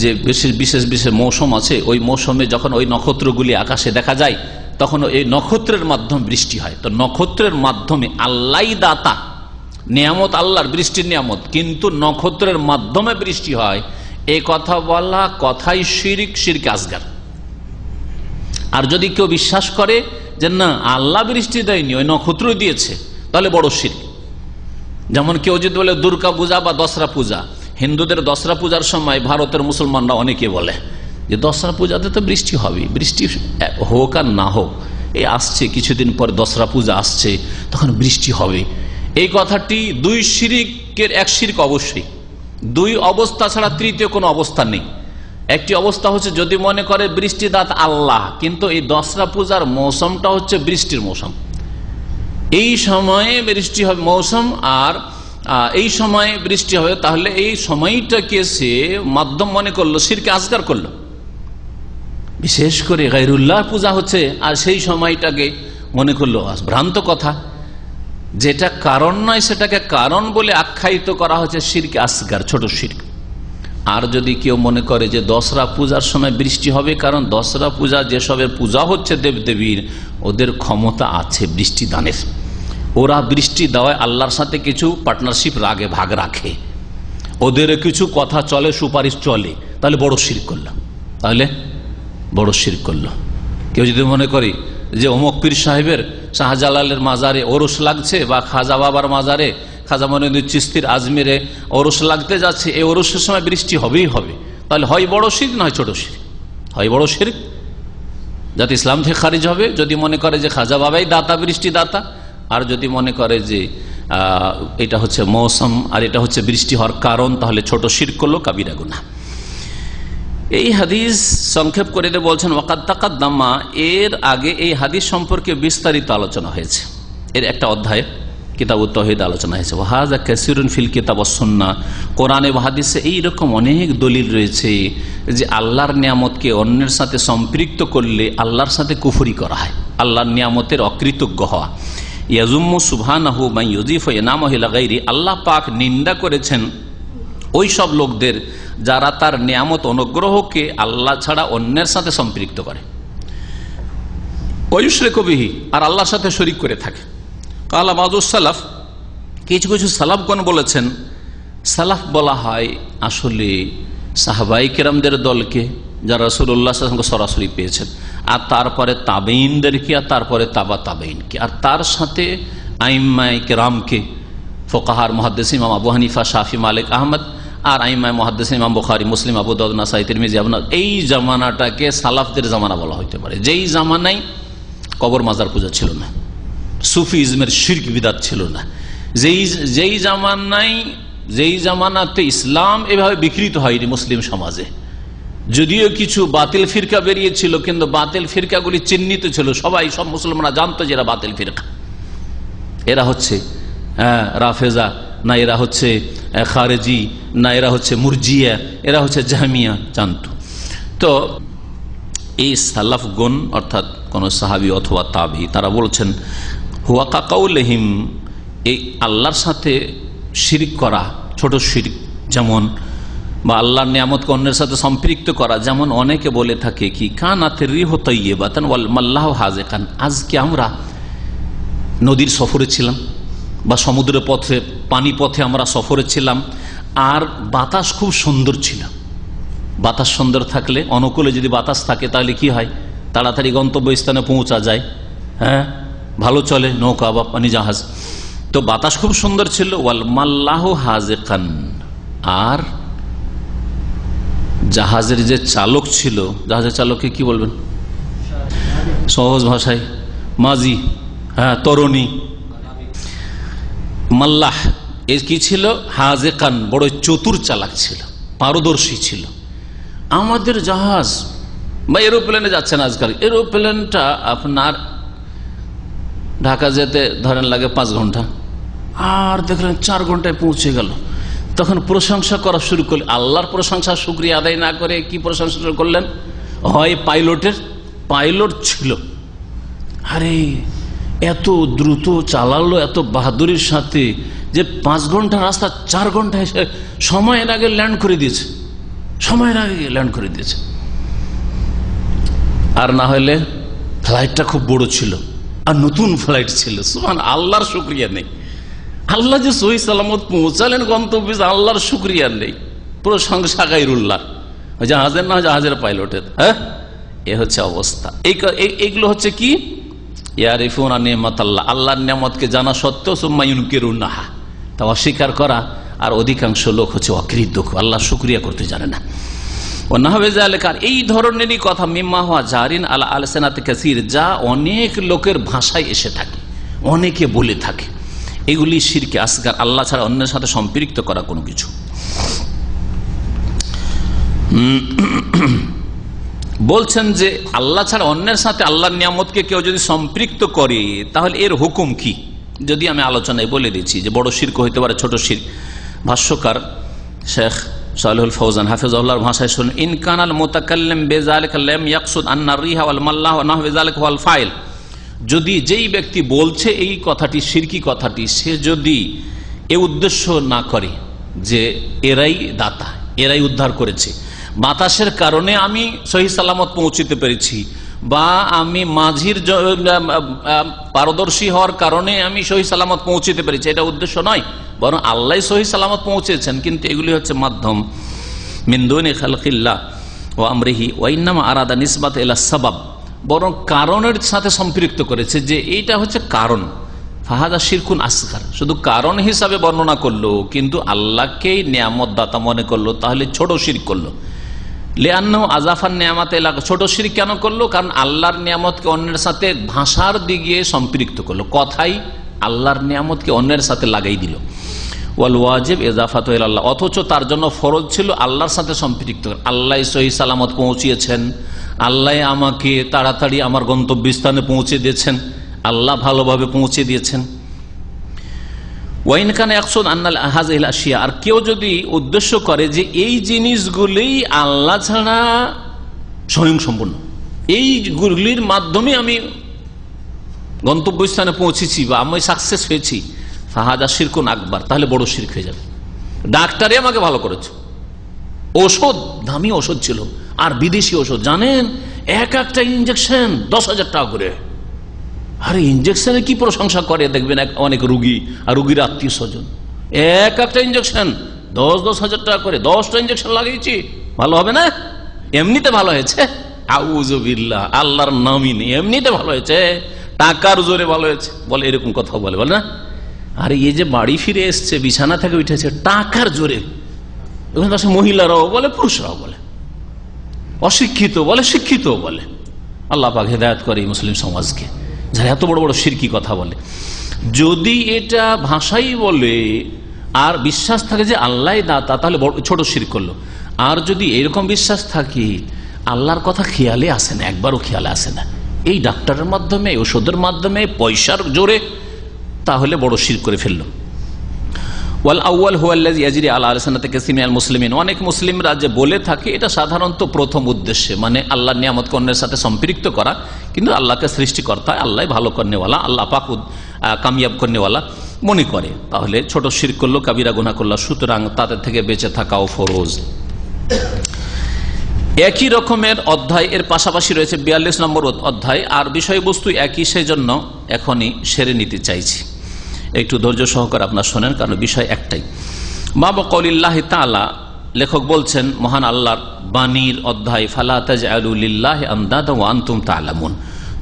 [SPEAKER 4] যে বিশেষ বিশেষ বিশেষ মৌসুম আছে, ওই মৌসুমে যখন ওই নক্ষত্রগুলি আকাশে দেখা যায় তখন এই নক্ষত্রের মাধ্যমে বৃষ্টি হয়। তো নক্ষত্রের মাধ্যমে আল্লাহই দাতা, নিয়ামত আল্লাহর, বৃষ্টির নিয়ামত, কিন্তু নক্ষত্রের মাধ্যমে বৃষ্টি হয়, এই কথা বলা কথাই শিরক, শিরক আসগার। আর যদি কেউ বিশ্বাস করে যে না আল্লাহ বৃষ্টি দেয়নি, ওই নক্ষত্র দিয়েছে, তাহলে বড় শিরক। যেমন কেউ যদি বলে দুর্গা পূজা বা দশরা পূজা, হিন্দুদের দশরা পূজার সময় ভারতের মুসলমানরা অনেকে বলে যে দশরা পূজাতে তো বৃষ্টি হবে, বৃষ্টি হোক আর না হোক, এই আসছে কিছুদিন পর দশরা পূজা আসছে, তখন বৃষ্টি হবে। এই কথাটি দুই শিরকের এক শিরক অবশ্যই, দুই অবস্থা ছাড়া তৃতীয় কোনো অবস্থা নেই। একটি অবস্থা হচ্ছে যদি মনে করে বৃষ্টিদাতা আল্লাহ, কিন্তু এই দশরা পূজার মৌসুমটা হচ্ছে বৃষ্টির মৌসুম, এই সময়ে বৃষ্টি হবে মৌসুম, আর এই সময়ে বৃষ্টি হবে, তাহলে এই সময়টাকে সে মাধ্যম মনে করলো, শিরকে আসগার করলো। বিশেষ করে গায়রুল্লাহ পূজা হচ্ছে আর সেই সময়টাকে মনে করলো ভ্রান্ত কথা, যেটা কারণ নয় সেটাকে কারণ বলে আখ্যায়িত করা হচ্ছে শিরকে আসগার, ছোট শিরক। আর যদি কেউ মনে করে যে দশরা পূজার সময় বৃষ্টি হবে, কারণ দশরা পূজা যেসবের পূজা হচ্ছে দেবদেবীর, ওদের ক্ষমতা আছে বৃষ্টি দানের, ওরা বৃষ্টি দেওয়ায় আল্লাহর সাথে কিছু পার্টনারশিপ রাগে, ভাগ রাখে, ওদের কিছু কথা চলে, সুপারিশ চলে, তাহলে বড় শিরক করল, তাহলে বড় শিরক করল। কেউ যদি মনে করি যে অমুক পীর সাহেবের, শাহজালালের মাজারে ওরস লাগছে, বা খাজা বাবার মাজারে, খাজা মঈনুদ্দিন চিশতির আজমিরে ওরস লাগতে যাচ্ছে, এই ওরসের সময় বৃষ্টি হবেই হবে, তাহলে হয় বড় শিরক নয় ছোট শিরক, হয় বড় শিরক, যাতে ইসলাম থেকে খারিজ হবে। যদি মনে করে যে খাজা বাবাই দাতা, বৃষ্টি দাতা, আর যদি মনে করে যে এটা হচ্ছে মৌসুম আর এটা হচ্ছে বৃষ্টি হওয়ার কারণ, তাহলে ছোট শিরক করলো, কাবিরা গুনাহ। এই হাদিস সংক্ষেপ করে দিয়ে বলছেন ওয়াকাদ তাকাদ্দামা, এর আগে এই হাদিস সম্পর্কে বিস্তারিত আলোচনা হয়েছে, এর একটা অধ্যায় কিতাবুত তাওহীদ আলোচনা হয়েছে। ওয়াহাযা কাসীরুন ফিল কিতাব ওয়াস সুন্নাহ, কোরআনে ও হাদিসে এইরকম অনেক দলিল রয়েছে যে আল্লাহর নিয়ামতকে অন্যের সাথে সম্পৃক্ত করলে আল্লাহর সাথে কুফরি করা হয়, আল্লাহর নিয়ামতের অকৃতজ্ঞ হওয়া। ইয়াজুম্মু সুবহানাহু মান ইউযিফু ইনামাহু ইলা গায়রি, আল্লাহ পাক নিন্দা করেছেন ওই সব লোকদের যারা তার নিয়ামত অনুগ্রহকে আল্লাহ ছাড়া অন্যের সাথে সম্পৃক্ত করে, ওয়ুশরিকু বিহি, আর আল্লাহর সাথে শরীক করে থাকে। কালা বাযুস সালাফ, কিছু কিছু সালাফগণ বলেছেন, সালাফ বলা হয় আসলে সাহাবায়ে কেরামদের দলকে যারা রাসূলুল্লাহ সাল্লাল্লাহু আলাইহি ওয়াসাল্লামকে সরাসরি পেয়েছেন, আর তারপরে তাবেঈনদেরকে, আর তারপরে তাবা তাবেঈনকে, আর তার সাথে আইম্মায়ে কেরামকে, ফুকাহার মুহাদ্দিসিন ইমাম আবু হানিফা, শাফি, মালিক, আহমদ, আর আইম্মায়ে মুহাদ্দিসিন ইমাম বুখারী, মুসলিম, আবু দাউদ, নাসাঈ, তিরমিজি, ইবনে, এই জামানাটাকে সালাফদের জামানা বলা হইতে পারে। যেই জামানায় কবর মাজার পূজা ছিল না, সুফিজমের শিরক বিদআত ছিল না, যেই জামানাতে ইসলাম এভাবে বিকৃত হয়নি মুসলিম সমাজে, যদিও কিছু বাতিল ফিরকা বেরিয়েছিল, কিন্তু বাতিল ফিরকাগুলি চিহ্নিত ছিল, সবাই, সব মুসলমানরা জানতো যে এরা বাতিল ফিরকা, এরা হচ্ছে রাফেজা, না এরা হচ্ছে খারেজি, না এরা হচ্ছে মুরজিয়া, এরা হচ্ছে জাহমিয়া, জানতো। তো এই সালাফগণ অর্থাৎ কোন সাহাবী অথবা তাবি, তারা বলছেন হুয়া কাকাউলহিম, এই আল্লাহর সাথে শিরক করা ছোট শিরক, যেমন বা আল্লাহর নিয়ামতকে অন্যের সাথে সম্পৃক্ত করা, যেমন অনেকে বলে থাকে কি কানাতের রিহ তাইয়্যিবাতান ওয়াল মাল্লাহু হাযিকান, আজকে আমরা নদীর সফরে ছিলাম বা সমুদ্রের পথে, পানি পথে আমরা সফরে ছিলাম, আর বাতাস খুব সুন্দর ছিল। বাতাস সুন্দর থাকলে, অনুকূলে যদি বাতাস থাকে, তাহলে কি হয়, তাড়াতাড়ি গন্তব্যস্থানে পৌঁছা যায়, হ্যাঁ, ভালো চলে নৌকা বা পানি জাহাজ। তো বাতাস খুব সুন্দর ছিল, ওয়াল মাল্লাহু হাযিকান, আর জাহাজের যে চালক ছিল, জাহাজের চালককে কি বলবেন সহজ ভাষায়, মাঝি, হ্যাঁ তরুণী। মাল্লাহ এ কি ছিল? হাজেকান, বড় চতুর চালাক ছিল, পারদর্শী ছিল। আমাদের জাহাজ বা এরোপ্লেনে যাচ্ছেন আজকাল, এরোপ্লেনটা আপনার ঢাকা যেতে ধরেন লাগে 5 ঘন্টা, আর দেখলেন 4 ঘন্টায় পৌঁছে গেল। তখন প্রশংসা করা শুরু করলেন। আল্লাহর প্রশংসা শুকরিয়া আদায় না করে কি প্রশংসা শুরু করলেন? হয় পাইলট ছিল, আরে এত দ্রুত চালালো, এত বাহাদুরির সাথে যে 5 ঘন্টা রাস্তা 4 ঘন্টায় সময়ের আগে ল্যান্ড করে দিয়েছে। আর না হলে ফ্লাইটটা খুব বড় ছিল, আর নতুন ফ্লাইট ছিল। সুবহান, আল্লাহর শুকরিয়া নেই। আল্লাহ যে সহি সালামত পৌঁছালেন গন্তব্যে, আল্লাহর শুকরিয়া নেই। প্রশংসা গায়রুল্লাহ, জাহাজের না জাহাজের পাইলটের। হ্যাঁ, এ হচ্ছে অবস্থা। এইগুলো হচ্ছে কি? ইয়ারিফুনা নিয়ামাতাল্লাহ, আল্লাহর নিয়ামতকে জানা সত্ত্বেও সুম্মা ইউনকিরুনাহা, তা অস্বীকার করা। আর অধিকাংশ লোক হচ্ছে অকৃতজ্ঞ, আল্লাহ শুকরিয়া করতে জানে না। ও নাহবে যালিকা, এই ধরনেরই কথা মিম্মা হুয়া জারিন আলা আলসিনাতি কাসীর, যা অনেক লোকের ভাষায় এসে থাকে, অনেকে বলে থাকে। এগুলি শিরকে আসগার, আল্লাহ ছাড়া অন্যের সাথে সম্পৃক্ত করা কোনো কিছু। বলছেন যে আল্লাহ ছাড়া অন্যের সাথে আল্লাহর নিয়ামতকে কেউ যদি সম্পৃক্ত করে, তাহলে এর হুকুম কি? যদি আমি আলোচনায় বলে দিচ্ছি যে বড় শিরক হইতে পারে, ছোট শিরক। ভাষ্যকার শেখ সালেহুল ফৌজান হাফিজাহুল্লাহর ভাষায় শুনুন, ইনকানাল মুতাকাল্লিম বিযালিকা লাম ইয়াকসুদ আন্না রিহা ওয়াল মাল্লাহ ওয়া নাহু যালিকা ওয়াল ফাইল, যদি যেই ব্যক্তি বলছে এই কথাটি, শিরকি কথাটি, সে যদি এ উদ্দেশ্য না করে যে এরাই দাতা, এরাই উদ্ধার করেছে, বাতাসের কারণে আমি সহি সালামত পৌঁছতে পেরেছি, বা আমি মাঝির পারদর্শী হওয়ার কারণে আমি সহি সালামত পৌঁছতে পেরেছি, এটা উদ্দেশ্য নয়, বরং আল্লাহ সহি সালামত পৌঁছেছেন। কিন্তু এগুলি হচ্ছে মাধ্যম। মিন দুনি খালকিল্লাহ ওয়া আমরিহি ওয়া ইন্নামা আরাদা নিসবাত ইলা সাবাব, বরং কারণের সাথে সম্পৃক্ত করেছে যে এইটা হচ্ছে কারণ। ফাহাদা শিরকুন আসগার, শুধু কারণ হিসাবে বর্ণনা করলো, কিন্তু আল্লাহকেই নিয়ামত দাতা মনে করলো, তাহলে ছোট শিরক করলো। লিআন্নাহু আযাফান নিয়ামাত ইলা, ছোট শিরক কেন করলো? কারণ আল্লাহর নিয়ামতকে অন্যের সাথে ভাষার দিকে সম্পৃক্ত করলো, কথাই আল্লাহর নিয়ামতকে অন্যের সাথে লাগাই দিল। ওয়াল ওয়াজিব ইজাফাতু ইলাল্লাহ, অথচ তার জন্য ফরজ ছিল আল্লাহর সাথে সম্পৃক্ত। আল্লাহ সহি সালামত পৌঁছিয়েছেন, আল্লাহ আমাকে তাড়াতাড়ি আমার গন্তব্যস্থানে পৌঁছে দিয়েছেন, আল্লাহ ভালোভাবে পৌঁছে দিয়েছেন। ওয়াইন কান ইয়াকসুদ আন্নাল হাযিহিল আশিয়া, আর কেউ যদি উদ্দেশ্য করে যে এই জিনিসগুলি আল্লাহ ছাড়া স্বয়ংসম্পূর্ণ, এইগুলির মাধ্যমে আমি গন্তব্যস্থানে পৌঁছেছি বা আমি সাকসেস হয়েছি, ফাহাদা শিরকুন আকবার, তাহলে বড় শিরক হয়ে যাবে। ডাক্তারই আমাকে ভালো করেছে, ওষুধ দামি ওষুধ ছিল, আর বিদেশি ওষুধ জানেন, এক একটা ইঞ্জেকশন 10,000 টাকা করে। আরে ইঞ্জেকশনে কি প্রশংসা করে দেখবেন অনেক রুগী আর রুগীর আত্মীয় স্বজন, এক একটা ইঞ্জেকশন 10,000 টাকা করে, 10টা ইঞ্জেকশন লাগিয়েছি, ভালো হবে না? এমনিতে ভালো হয়েছে, আউযুবিল্লাহ, আল্লাহর নামই নেই, এমনিতে ভালো হয়েছে, টাকার জোরে ভালো হয়েছে, বলে এরকম কথা বলে না। আর এই যে বাড়ি ফিরে এসছে, বিছানা থেকে উঠেছে টাকার জোরে, ওখানে তো মহিলারাও বলে, পুরুষরাও বলে, অশিক্ষিত বলে, শিক্ষিত বলে। আল্লাহ পাক হেদায়েত করে এই মুসলিম সমাজকে, যারা এত বড় বড় শিরকি কথা বলে। যদি এটা ভাষাই বলে আর বিশ্বাস থাকে যে আল্লাহ দাতা, তাহলে ছোট শিরক করলো। আর যদি এরকম বিশ্বাস থাকে আল্লাহর কথা খেয়ালে আসে না, একবারও খেয়ালে আসে না, এই ডাক্তারের মাধ্যমে, ওষুধের মাধ্যমে, পয়সার জোরে, তাহলে বড় শিরক করে ফেললো। ওয়াল আউয়াল হুয়া আল্লাযী ইয়াজরি আলা আলসানাতি কাসীরিন মিনাল মুসলিমিন, অনেক মুসলিমরা যে বলে থাকে এটা সাধারণত প্রথম উদ্দেশ্যে, মানে আল্লাহর নিয়ামতকে অন্যের সাথে সম্পৃক্ত করা, কিন্তু আল্লাহকে সৃষ্টিকর্তা, আল্লাহ ভালো করনেওয়ালা, আল্লাহ পাক কামিয়াব করনেওয়ালা মনে করে, তাহলে ছোট শিরক করলো, কাবিরা গুনাহ করলো। সুতরাং তাদের থেকে বেঁচে থাকাও ফরজ। একই রকমের অধ্যায় এর পাশাপাশি রয়েছে 42 নম্বর অধ্যায়, আর বিষয়বস্তু একই, সেই জন্য এখনই সেরে নিতে চাইছি। একটু ধৈর্য সহকারে আপনার শোনেন, কারণ বিষয় একটাই। বাবা কওলিল্লাহি তাআলা, লেখক বলছেন মহান আল্লাহর বাণীর অধ্যায়, ফালা তাজআলু লিল্লাহি আনদাদা ওয়া আনতুম তা'লামুন,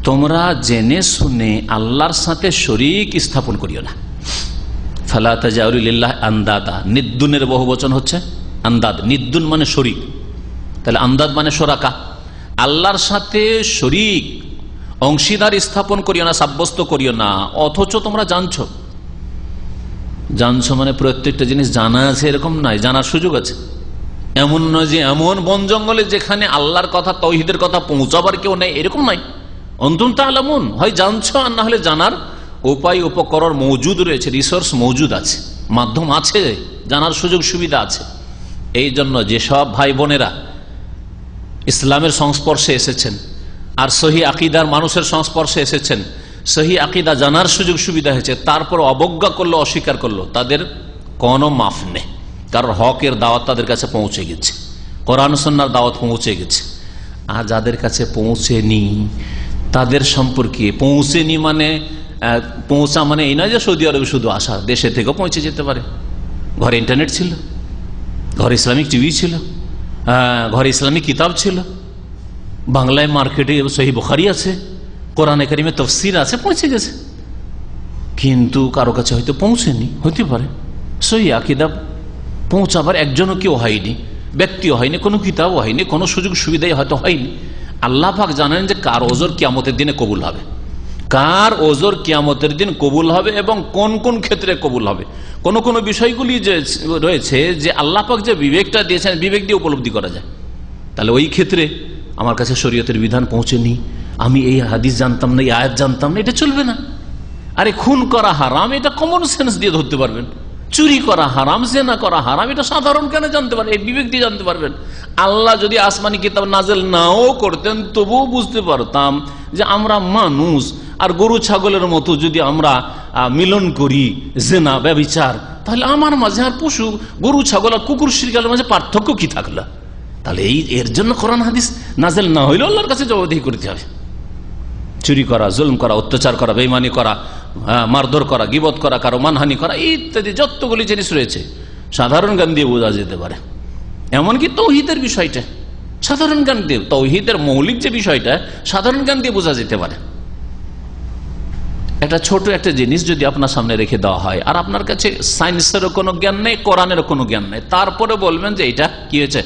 [SPEAKER 4] তোমরা জেনে শুনে আল্লাহর সাথে শরীক স্থাপন করিও না। ফালা তাজআলু লিল্লাহি আনদাদা, নিদ্দুনের বহুবচন হচ্ছে আন্দাদ, নিদ্দুন মানে শরীক, তাহলে আন্দাদ মানে শরাকা, আল্লাহর সাথে শরীক অংশীদার স্থাপন করিও না, সাব্যস্ত করিও না, অথচ তোমরা জানছো। জানছো মানে প্রত্যেকটা জিনিস জানা আছে এরকম নয়, জানার সুযোগ আছে। এমন নয় যে এমন বন জঙ্গলে যেখানে আল্লাহর কথা তাওহীদের কথা পৌঁছাবার কেউ নেই, এরকম নয়। অন্তুম তাআলামুন, হয় জানছো আর না হলে জানার উপায় উপকরণ মজুদ রয়েছে, রিসোর্স মজুদ আছে, মাধ্যম আছে, জানার সুযোগ সুবিধা আছে। এই জন্য যেসব ভাই বোনেরা ইসলামের সংস্পর্শে এসেছেন আর সহি আকিদার মানুষের সংস্পর্শে এসেছেন, সহি আকিদা জানার সুযোগ সুবিধা হয়েছে, তারপর অবজ্ঞা করলো, অস্বীকার করলো, তাদের কোনো মাফ নেই। কারণ হকের দাওয়াত তাদের কাছে পৌঁছে গেছে, কোরআন সুন্নাহর দাওয়াত পৌঁছে গেছে। আর যাদের কাছে পৌঁছেনি তাদের সম্পর্কে, পৌঁছেনি মানে পৌঁছা মানে এই নয় যে সৌদি আরবে শুধু আসা, দেশে থেকেও পৌঁছে যেতে পারে। ঘরে ইন্টারনেট ছিল, ঘরে ইসলামিক টিভি ছিল, ঘরে ইসলামিক কিতাব ছিল, বাংলায় মার্কেটে সহিহ বুখারী আছে, কোরআনে কারিমে তাফসীর আছে, পৌঁছে গেছে। কিন্তু কারো কাছে হয়তো পৌঁছেনি, হতে পারে সহিহ আকীদা পৌঁছাবার একজনও কেউ হয়নি, ব্যক্তিও হয়নি, কোনো কিতাবও হয়নি, কোনো সুযোগ সুবিধাই হয়তো হয়নি। আল্লাহ পাক জানেন যে কার ওজর কিয়ামতের দিনে কবুল হবে, কার ওজর কিয়ামতের দিন কবুল হবে এবং কোন কোন ক্ষেত্রে কবুল হবে। কোন কোন বিষয়গুলি যে রয়েছে যে আল্লাহ পাক যে বিবেকটা দিয়েছেন, বিবেক দিয়ে উপলব্ধি করা যায়। তাহলে ওই ক্ষেত্রে আমার কাছে শরীয়তের বিধান পৌঁছেনি, আমি এই হাদিস জানতাম না, এই আয়াত জানতাম না, এটা চলবে না। আরে খুন করা হারাম, এটা কমন সেন্স দিয়ে ধরতে পারবেন। চুরি করা হারাম, জিনা করা হারাম, এটা সাধারণ জ্ঞানে জানতে পারবেন, এই বিবেক দিয়ে জানতে পারবেন। আল্লাহ যদি আসমানি কিতাব নাজেল নাও করতেন তবুও বুঝতে পারতাম যে আমরা মানুষ আর গরু ছাগলের মতো যদি আমরা মিলন করি, জেনা ব্যভিচার, তাহলে আমার মাঝে আর পশু গরু ছাগল আর কুকুর শিরকালের মাঝে পার্থক্য কি থাকলো? তাহলে এর জন্য কোরআন হাদিস নাজেল না হইলে আল্লাহর কাছে জবাবদিহি করতে হবে। চুরি করা, জুলম করা, অত্যাচার করা, বেঈমানি করা, মারধর করা, গীবত করা, কারো মানহানি করা, ইত্যাদি যতগুলি জিনিস রয়েছে সাধারণ জ্ঞান দিয়ে বোঝা যেতে পারে। এমনকি তৌহিদের বিষয়টা সাধারণ জ্ঞান দিয়ে, তৌহিদের মৌলিক যে বিষয়টা সাধারণ জ্ঞান দিয়ে বোঝা যেতে পারে। একটা ছোট একটা জিনিস যদি আপনার সামনে রেখে দেওয়া হয় আর আপনার কাছে সায়েন্সেরও কোনো জ্ঞান নেই, কোরআনেরও কোনো জ্ঞান নেই, তারপরে বলবেন যে এটা কি হয়েছে,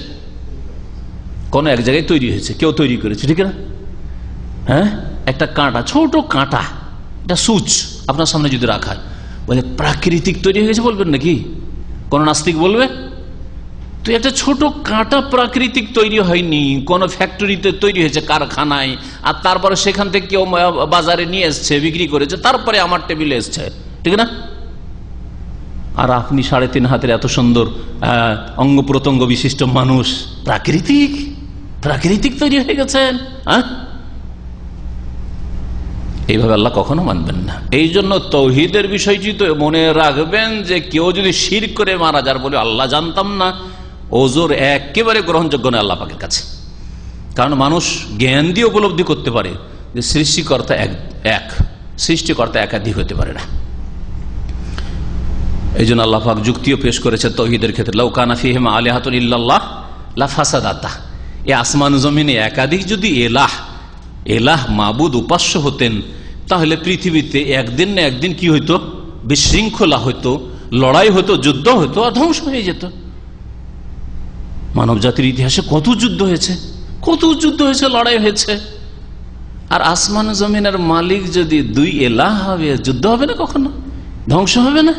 [SPEAKER 4] কোন এক জায়গায় তৈরি হয়েছে, কেউ তৈরি করেছে, ঠিক না? হ্যাঁ, একটা কাঁটা, ছোট কাঁটা, এটা সুচ আপনার সামনে যদি রাখা হয়, বলে প্রাকৃতিক তৈরি হয়েছে বলবেন নাকি? কোন নাস্তিক বলবে? তো একটা ছোট কাঁটা প্রাকৃতিক তৈরি হয়নি, কোন ফ্যাক্টরিতে তৈরি হয়েছে, কারখানায়, আর তারপরে সেখান থেকে কেউ বাজারে নিয়ে এসছে, বিক্রি করেছে, তারপরে আমার টেবিলে এসছে, ঠিক না? আর আপনি 3.5 হাতের এত সুন্দর অঙ্গ প্রত্যঙ্গ বিশিষ্ট মানুষ, প্রাকৃতিক প্রাকৃতিক তৈরি হয়ে গেছেন। হ্যাঁ, এইভাবে আল্লাহ কখনো মানবেন না। এই জন্য তৌহিদের বিষয়টি তো মনে রাখবেন যে কেউ যদি শিরক করে মারা যার বলে আল্লাহ জানতাম না, ওজোর একেবারে গ্রহণযোগ্য নয় আল্লাহ পাকের কাছে। কারণ মানুষ জ্ঞান দিয়ে উপলব্ধি করতে পারে যে সৃষ্টিকর্তা এক, সৃষ্টিকর্তা একাধিক হতে পারে না। এই জন্য আল্লাহ পাক যুক্তিও পেশ করেছে তৌহিদের ক্ষেত্রে, লাউ কানা ফীহিমা আলিহাতুন ইল্লাল্লাহ লাফাসাদাতা। এই আসমান জমিনে একাধিক যদি এলাহ মাবুদ উপাস্য হতেন, তাহলে পৃথিবীতে একদিন না একদিন কি হইতো, বিশৃঙ্খলা হইতো, লড়াই হতো, যুদ্ধ হইতো, আর ধ্বংস হয়ে যেত। মানব জাতির ইতিহাসে কত যুদ্ধ হয়েছে, কত যুদ্ধ হয়েছে, লড়াই হয়েছে। আর আসমান জমিনের মালিক যদি 2 এলাহ হবে, যুদ্ধ হবে না কখনো, ধ্বংস হবে না।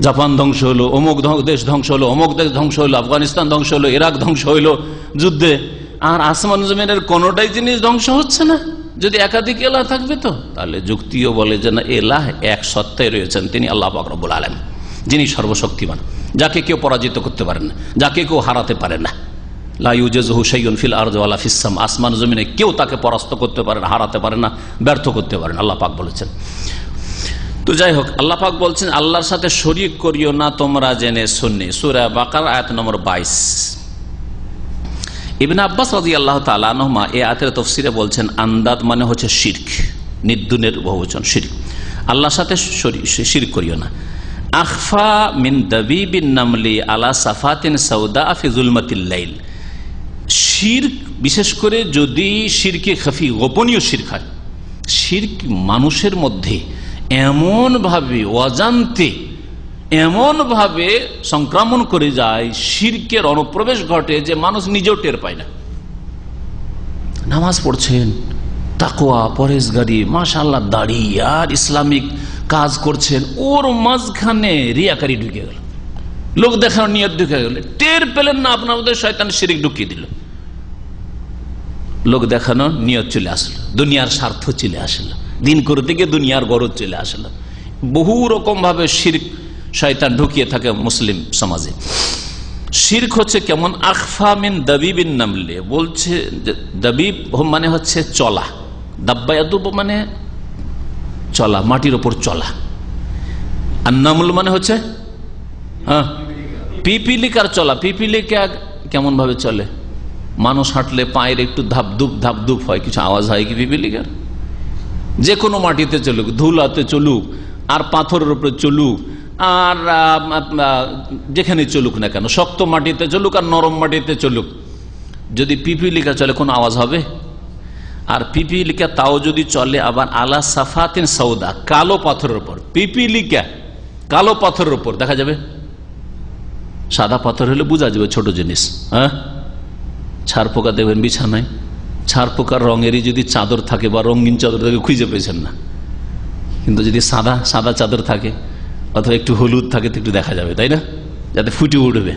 [SPEAKER 4] জাপান ধ্বংস হলো, অমুক দেশ ধ্বংস হলো, অমুক দেশ ধ্বংস হলো, আফগানিস্তান ধ্বংস হলো, ইরাক ধ্বংস হইলো যুদ্ধে, আর আসমান জমিনের কোনোটাই জিনিস ধ্বংস হচ্ছে না। যদি একাধিক এলাহ থাকবে তো তাহলে যুক্তিও বলে যে না, এলাহ এক সত্তায় রয়েছেন, তিনি আল্লাহ পাক রব্বুল আলামিন, যিনি সর্বশক্তিমান, যাকে কেউ পরাজিত করতে পারে না, যাকে কেউ হারাতে পারে না। লা ইউজিজুহু শাইউন ফিল আরদি ওয়ালা ফিস সামা, আসমান জমিনে কেউ তাকে পরাস্ত করতে পারে না, হারাতে পারে না, ব্যর্থ করতে পারে না, আল্লাহ পাক বলেছেন। তো যাই হোক, আল্লাহ পাক বলছেন আল্লাহর সাথে শরীক করিও না তোমরা জেনে শুনে। সূরা বাকারা আয়াত নম্বর 22। ইবনে আব্বাস রাদিয়াল্লাহু তাআলা আনহুমা এই আয়াতের তাফসীরে বলছেন আন্দাদ মানে হচ্ছে শিরক, নির্দুনের বহুবচন শিরক। আল্লাহর সাথে শিরক করিও না। আখফা মিন দাবিবিন নামলি আলা সাফাতিন সাউদা ফি যুলমাতিল লাইল। শিরক বিশেষ করে যদি শিরকে খাফি, গোপনীয় শিরক হয়, শিরক মানুষের মধ্যে এমন ভাবে অজান্তে, এমন ভাবে সংক্রমণ করে যায়, শিরকের অনুপ্রবেশ ঘটে যে মানুষ নিজেও টের পায় না। নামাজ পড়ছেন, তাকওয়া, পরেজগারি, মাশাআল্লাহ দাড়ি আর ইসলামিক কাজ করছেন, ওর মাঝখানে রিয়াকারি ঢুকে গেল, লোক দেখানোর নিয়ত ঢুকে গেল। টের পেলেন না আপনার মধ্যে শয়তান শিরিক ঢুকিয়ে দিল। লোক দেখানোর নিয়ত চলে আসলো, দুনিয়ার স্বার্থ চলে আসলো, দিন করতে গিয়ে দুনিয়ার গরজ চলে আসলো। বহু রকম ভাবে শিরক শয়তান ঢুকিয়ে থাকে মুসলিম সমাজে। শিরক হচ্ছে কেমন? আখফা মিন দাবিবিন নামলে, বলছে দাবিব মানে হচ্ছে চলা, দাব্বায়াদুব মানে চলা, মাটির ওপর চলা, আর নামল মানে হচ্ছে পিপিলিকার চলা। পিপিলিকা কেমন ভাবে চলে? মানুষ হাঁটলে পায়ের একটু ধাপধুপ ধাপধুপ হয়, কিছু আওয়াজ হয় কি পিপিলিকার? যে কোনো মাটিতে চলুক, ধুলাতে চলুক, আর পাথরের উপরে চলুক, আর যেখানে চলুক না কেন, শক্ত মাটিতে চলুক আর নরম মাটিতে চলুক, যদি পিপিলিকা চলে কোনো আওয়াজ হবে? আর পিপিলিকা তাও যদি চলে আবার আলা সাফাতিন সৌদা, কালো পাথরের উপর, পিপিলিকা কালো পাথরের উপর দেখা যাবে। সাদা পাথর হলে বোঝা যাবে ছোট জিনিস। হ্যাঁ, ছাড় পোকা দেবেন বিছানায়, ছাড় পোকার রঙেরই যদি চাদর থাকে বা রঙিন চাদর থাকে খুঁজে পেয়েছেন না, কিন্তু যদি সাদা সাদা চাদর থাকে অথবা একটু হলুদ থাকে তো একটু দেখা যাবে, তাই না? যাতে ফুটে উঠবে,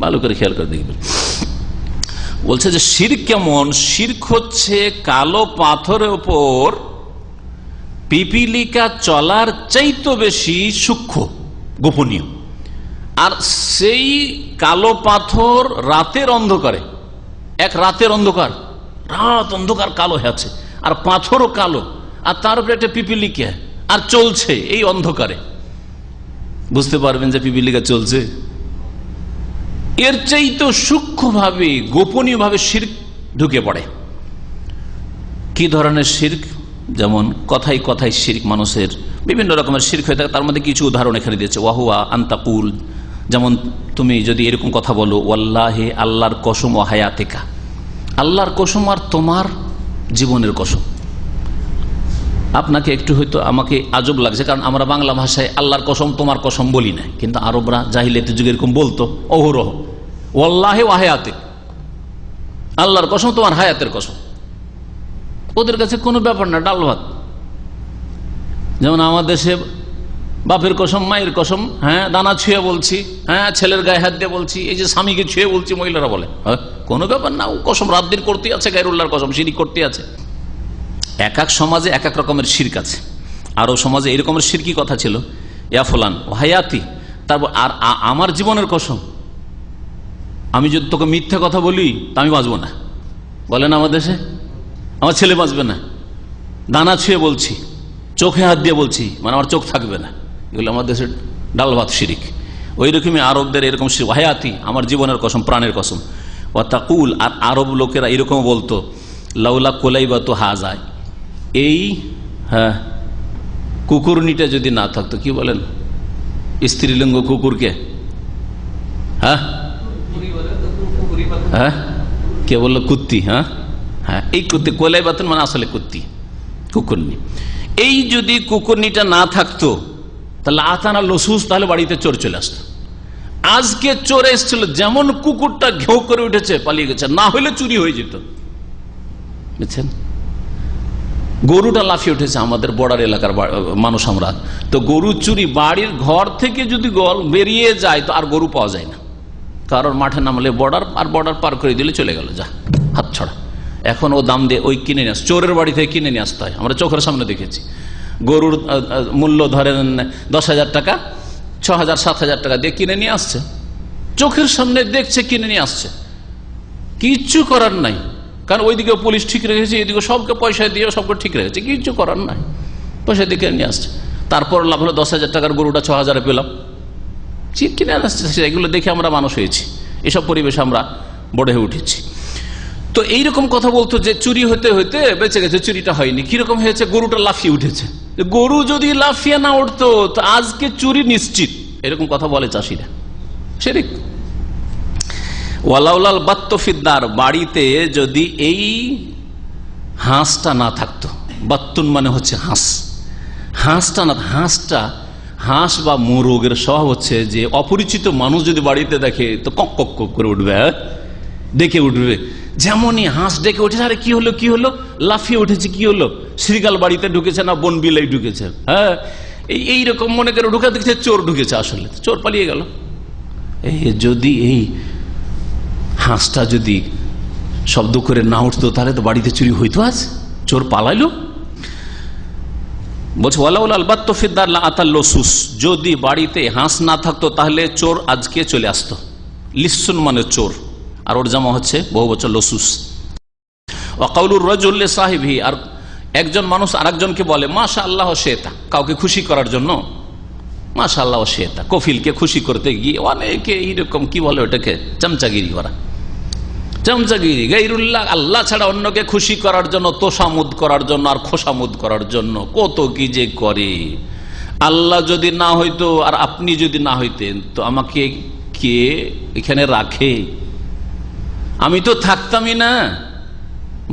[SPEAKER 4] ভালো করে খেয়াল করে দেখবেন। বলছে যে শিরক কেমন? শিরক হচ্ছে কালো পাথরের উপর পিপিলিকা চলার চাইতে বেশি সূক্ষ্ম, গোপনীয়। আর সেই কালো পাথর রাতের অন্ধকারে, এক রাতের অন্ধকার, রাত অন্ধকার কালো হয়ে আছে, আর পাথরও কালো, আর তার উপরে একটা পিপিলিকা আর চলছে এই অন্ধকারে, বুঝতে পারবেন যে পিপিলিকা চলছে। এর চাইতে সূক্ষ্মভাবে গোপনীয় ভাবে শিরক ঢুকে পড়ে। কি ধরনের শিরক? যেমন কথায় কথায় শিরক, মানুষের বিভিন্ন রকমের শিরক হয়ে থাকে। তার মধ্যে কিছু উদাহরণ এখানে দিয়েছে। ওয়াহুয়া আন্তাকুল, যেমন তুমি যদি এরকম কথা বলো, ওয়াল্লাহি, আল্লাহর কসম, ও হায়াতিকা, আল্লাহর কসম আর তোমার জীবনের কসম। আপনাকে একটু হয়তো আমাকে আজব লাগছে, কারণ আমরা বাংলা ভাষায় আল্লাহর কসম তোমার কসম বলি না, কিন্তু আরবরা জাহিলিয়াতের যুগে এরকম বলতো অহরহ, ওয়াল্লাহি ওয়া হায়াতিক, আল্লাহর কসম তোমার হায়াতের কসম। ওদের কাছে কোনো ব্যাপার না, ডাল ভাত। যেমন আমার দেশে বাপের কসম, মায়ের কসম, হ্যাঁ দানা ছুঁয়ে বলছি, হ্যাঁ ছেলের গায়ে হাত দিয়ে বলছি, এই যে স্বামীকে ছুঁয়ে বলছি মহিলারা বলে, কোনো ব্যাপার না, ও কসম রাত দিন করতে আছে, গায়রুল্লাহর কসম শিরক করতে আছে। এক এক সমাজে এক এক রকমের শিরক আছে। আরো সমাজে এই রকমের শিরকি কথা ছিল, ইয়া ফুলান হায়াতি, তারপর আর আমার জীবনের কসম, আমি যদি তোকে মিথ্যা কথা বলি তা আমি বাঁচবো না, বলেন আমার দেশে, আমার ছেলে বাঁচবে না। দানা ছুঁয়ে বলছি, চোখে হাত দিয়ে বলছি, মানে আমার চোখ থাকবে না, এগুলো আমার দেশের ডাল ভাত শিরিক। ওই রকমই আরবদের এরকম হায়াতি, আমার জীবনের কসম, প্রাণের কসম। ও তাকুল, আর আরব লোকেরা এরকম বলতো, লাউলা কোলাইবা তো হাজায়, এই হ্যাঁ কুকুরনিটা যদি না থাকতো, কি বলেন স্ত্রীলিঙ্গ কুকুরকে, হ্যাঁ হ্যাঁ কে বললো কুত্তি, হ্যাঁ হ্যাঁ এই কুত্তি, কোলাই বাতন মানে আসলে কুত্তি, কুকুরনি। এই যদি কুকুরনিটা না থাকতো তাহলে আতানা লসুস, তাহলে বাড়িতে চোর চলে আসতো। আজকে চোর এসেছিল, যেমন কুকুরটা ঘেউ করে উঠেছে পালিয়ে গেছে, না হলে চুরি হয়ে যেত, বুঝছেন? গরুটা লাফিয়ে উঠেছে আমাদের বর্ডার এলাকার মানুষ আমরা, তো গরু চুরি, বাড়ির ঘর থেকে যদি বেরিয়ে যায় তো আর গরু পাওয়া যায় না, কারণ মাঠে নামলে বর্ডার, আর বর্ডার পার করে দিলে চলে গেল, যা হাত ছড়া। এখন ও দাম দিয়ে ওই কিনে নিয়ে আসে, চোরের বাড়ি থেকে কিনে নিয়ে আসতে হয়, আমরা চোখের সামনে দেখেছি। গরুর মূল্য ধরেন 10,000 টাকা, 6,000 7,000 টাকা দিয়ে কিনে নিয়ে আসছে, চোখের সামনে দেখছে কিনে নিয়ে আসছে, কিচ্ছু করার নাই, কারণ ওইদিকে পুলিশ ঠিক রেখেছে, এদিকে সবকে পয়সা দিয়ে সবকে ঠিক রেখেছে, কিচ্ছু করার নাই, পয়সা দিয়ে কিনে নিয়ে আসছে। তারপর লাভ হলো 10,000 টাকার গরুটা 6,000 পেলাম, কিনে আসছে। এগুলো দেখে আমরা মানুষ হয়েছি, এসব পরিবেশে আমরা বড় হয়ে উঠেছি। তো এইরকম কথা বলতো যে চুরি হতে হতে বেঁচে গেছে, চুরিটা হয়নি। কিরকম হয়েছে? গরুটা লাফিয়ে উঠেছে, গরু যদি লাফিয়ে না উঠতো তো আজকে চুরি নিশ্চিত, এরকম কথা বলে চাষিরা। শিরক। ওয়ালাউলাল বাত্তফিদ্দার, বাড়িতে যদি এই হাঁসটা না থাকতো, বাত্তুন মানে হচ্ছে হাঁস, হাঁসটা না, হাঁস বা মোরগের স্বভাব হচ্ছে যে অপরিচিত মানুষ যদি বাড়িতে দেখে তো কক কক কক করে উঠবে, ডেকে উঠবে। যেমনই হাঁস ডেকে উঠেছে, আরে কি হলো কি হলো, লাফিয়ে উঠেছে, কি হলো, শ্রীকাল বাড়িতে ঢুকেছে না বন বিলাই ঢুকেছে। হ্যাঁ, এইরকম মনে করে ঢুকে দেখছে চোর ঢুকেছে, আসলে চোর পালিয়ে গেল। যদি এই হাঁসটা যদি শব্দ করে না উঠতো তাহলে তো বাড়িতে চুরি হইতো, আজ চোর পালাইলো। বলছে ওয়ালাউল আলবাত ফিদ্দার লা আতাল লসুস, যদি বাড়িতে হাঁস না থাকতো তাহলে চোর আজকে চলে আসতো। লিসুন মানে চোর, আর ওর জামা হচ্ছে বহু বছর লসুস। ওয়াকাউলুর রাজুল লিসাহিবি, আর একজন মানুষ আরেকজনকে বলে মাশাআল্লাহ শেতা, কাউকে খুশি করার জন্য মাশাআল্লাহ শেতা, কফিলকে খুশি করতে গিয়ে অনেকে এইরকম কি বলে ওটাকে চামচাগিরি করা, চামচাগিরি গায়রুল্লাহ, আল্লাহ ছাড়া অন্যকে খুশি করার জন্য, তোষামুদ করার জন্য আর খোসামুদ করার জন্য কত কি যে করে। আল্লাহ যদি না হইতো আর আপনি যদি না হইতেন তো আমাকে কে এখানে রাখে, আমি তো থাকতামই না।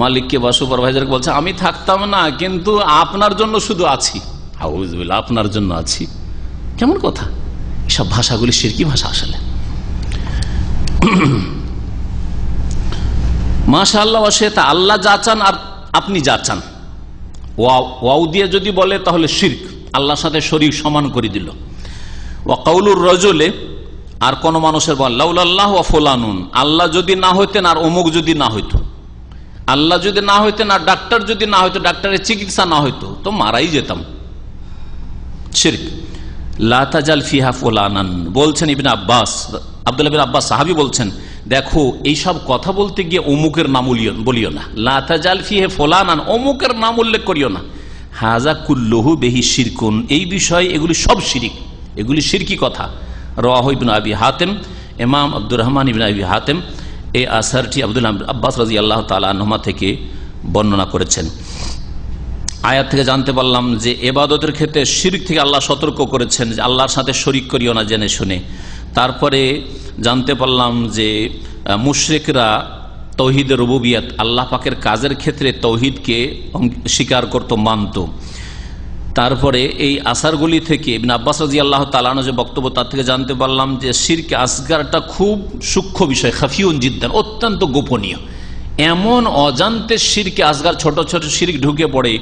[SPEAKER 4] মালিককে বা সুপারভাইজারকে বলছে আমি থাকতাম না, কিন্তু আপনার জন্য শুধু আছি। আউযুবিল্লাহ, আপনার জন্য আছি, কেমন কথা। এসব ভাষাগুলি শিরকি ভাষা আসলে। মাশাআল্লাহ ওয়াশাতা, আল্লাহ যা চান আর আপনি যা চান। ওয়াও দিয়ে যদি বলে তাহলে শিরক, আল্লাহর সাথে শরীক সমান করে দিল। ওয়া কাউলুর রাজুলে, আর কোন মানুষের বল লাউলাল্লাহ ওয়া ফুলানুন, আল্লাহ যদি না হইতেন আর অমুক যদি না হইতো, আল্লাহ যদি না হইতেন আর ডাক্তার যদি না হইতো, ডাক্তারের চিকিৎসা না হইতো তো মারাই যেতাম, শিরক। লা তাজাল ফিহা ফুলানান, বলছেন ইবনে আব্বাস, আব্দুল্লাহ বিন আব্বাস সাহাবী বলছেন, দেখো এইসব কথা বলতে গিয়ে অমুকের নাম বলিও না, লা তাজাল ফিহা ফুলানান, অমুকের নাম উল্লেখ করিও না। হাজা কুল্লুহু বিহি শিরকুন, এই বিষয় এগুলি সব শিরিক, এগুলি শিরকি কথা। রাওয়াহু ইবনে আবি হাতেম, ইমাম আব্দুর রহমান ইবনে আবি হাতেম এই আসারটি আব্দুল্লাহ আব্বাস রাদিয়াল্লাহু তাআলা আনহুমা থেকে বর্ণনা করেছেন। আয়াত থেকে জানতে পারলাম যে ইবাদতের ক্ষেত্রে শিরক থেকে আল্লাহ সতর্ক করেছেন, যে আল্লাহর সাথে শরীক করিও না জেনে শুনে। তারপরে জানতে পারলাম যে মুশরিকরা তৌহিদের রুবুবিয়ত, আল্লাহ পাকের কাজের ক্ষেত্রে তৌহিদকে স্বীকার করত, মানত। তারপরে এই আসারগুলি থেকে ইবনে আব্বাস রাদিয়াল্লাহু তাআলা আনহু যে বক্তব্য, তার থেকে জানতে পারলাম যে শিরক আসগারটা খুব সূক্ষ্ম বিষয়, খাফিউন জিদ্দান, অত্যন্ত গোপনীয়। এমন অজান্তে শিরকে আসগার, ছোট ছোট শিরক ঢুকে পড়ে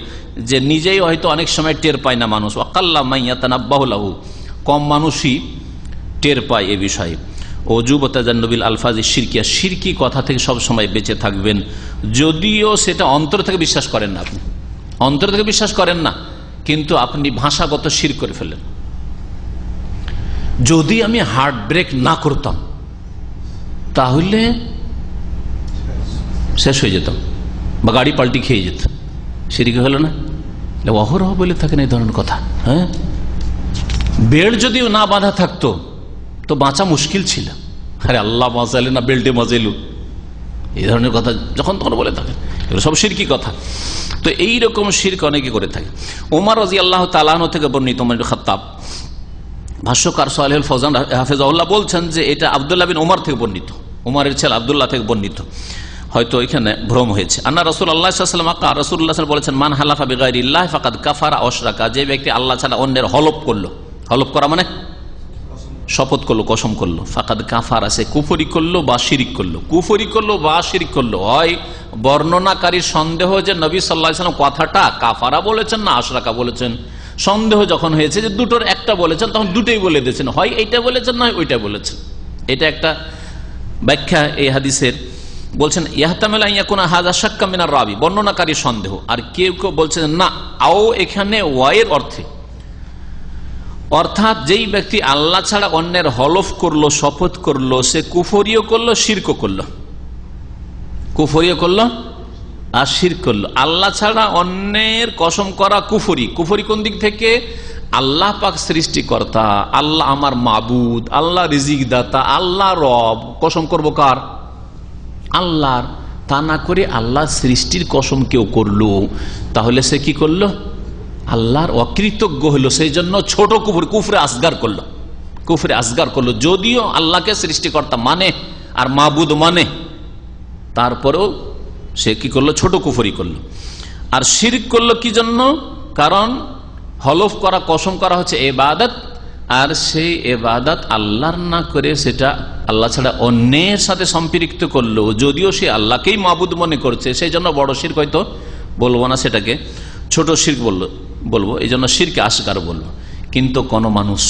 [SPEAKER 4] যে নিজেই হয়তো অনেক সময় টের পায় না মানুষ। ওয়াকাল্লা মাইয়াতানাব্বাহু লাহু, কম মানুষই টের পায় এ বিষয়ে। ওজুব তাজান্নুবিল আলফাজি শিরকিয়া, শিরকি কথা থেকে সব সময় বেঁচে থাকবেন, যদিও সেটা অন্তর থেকে বিশ্বাস করেন না। আপনি অন্তর থেকে বিশ্বাস করেন না, কিন্তু আপনি ভাষাগত শিরক করে ফেললেন। যদি আমি হার্ট ব্রেক না করতাম তাহলে শেষ হয়ে যেতাম, বা গাড়ি পাল্টি খেয়ে যেত, শিরক হলো না? অহরহ বলে থাকেন এই ধরনের কথা। হ্যাঁ, বেল্ট যদিও না বাঁধা থাকতো তো বাঁচা মুশকিল ছিল। আরে আল্লাহ বাঁচালে না, বেল্টে বাঁচাইলো, এই ধরনের কথা যখন তখন বলে থাকেন, এগুলো সব শিরকি কথা। তো এইরকম শিরক অনেকে করে থাকে। ওমর রাদিয়াল্লাহু তাআলা আনহু থেকে বর্ণিত, ওমর ইবনে খাত্তাব, ভাষ্যকার সালেহুল ফওজান হাফেজাহুল্লাহ বলছেন যে এটা আব্দুল্লাহ বিন ওমর থেকে বর্ণিত, ওমরের ছেলে আব্দুল্লাহ থেকে বর্ণিত, হয়তো এখানে ভ্রম হয়েছে। আন্না রাসূলুল্লাহ সাল্লাল্লাহু আলাইহি ওয়াসাল্লাম, রাসূলুল্লাহ সাল্লাল্লাহু বলেছেন, মান হালাফা বিগাইরিল্লাহ ফাকাদ কাফারা ওয়া আশরাকা, যে ব্যক্তি আল্লাহ ছাড়া অন্যের হলফ করলো, হলফ করা মানে শপথ করলো, কসম করলো, ফাকাদ কাফারা, সে কুফরি করলো বা শিরিক করলো। কুফরি করলো বা শিরিক করলো, হয় বর্ণনাকারীর সন্দেহ যে নবী সাল্লাল্লাহু আলাইহি ওয়াসাল্লাম কথাটা কাফারা বলেছেন না আশরাকা বলেছেন, সন্দেহ যখন হয়েছে যে দুটোর একটা বলেছেন, তখন দুটোই বলে দিয়েছেন, হয় এইটা বলেছেন নয় ওইটা বলেছেন। এটা একটা ব্যাখ্যা এই হাদিসের। বলছেন ইহতামিল আন ইয়াকুনা হাযা শাক্কা মিনার রাবি, বর্ণনাকারীর সন্দেহ। আর কেউ কেউ বলছেন না, আও এখানে ওয়াইয়ের অর্থে, অর্থাৎ যেই ব্যক্তি আল্লাহ ছাড়া অন্যের হলফ করলো, শপথ করলো, সে কুফরিও করলো, শিরকও করলো, কুফরিও করলো আর শিরক করলো। আল্লাহ ছাড়া অন্যের কসম করা কুফরি। কুফরি কোন দিক থেকে? আল্লাহ পাক সৃষ্টিকর্তা, আল্লাহ আমার মাবুদ, আল্লাহ রিজিক দাতা, আল্লাহ রব, কসম করবো কার? আল্লাহর। তা না করে আল্লাহ সৃষ্টির কসম কেউ করলো, তাহলে সে কি করলো? আল্লাহর অকৃতজ্ঞ হলো, সেই জন্য ছোট কুফর, কুফরে আসগার করলো, কুফরে আসগার করলো। যদিও আল্লাহকে সৃষ্টিকর্তা মানে আর মাবুদ মানে, তারপরেও সে কি করলো? ছোট কুফরি করলো। আর শিরক করলো কি জন্য? কারণ হলফ করা, কসম করা হচ্ছে ইবাদত, আর সেই ইবাদত আল্লাহর না করে সেটা আল্লাহ ছাড়া অন্যের সাথে সম্পৃক্ত করলো, যদিও সে আল্লাহকেই মাবুদ মনে করছে, সেই জন্য বড় শিরক হয়তো বলবো না, সেটাকে ছোট শিরক বলবো, এই জন্য শিরকে আসগার বলবো। কিন্তু কোনো মানুষ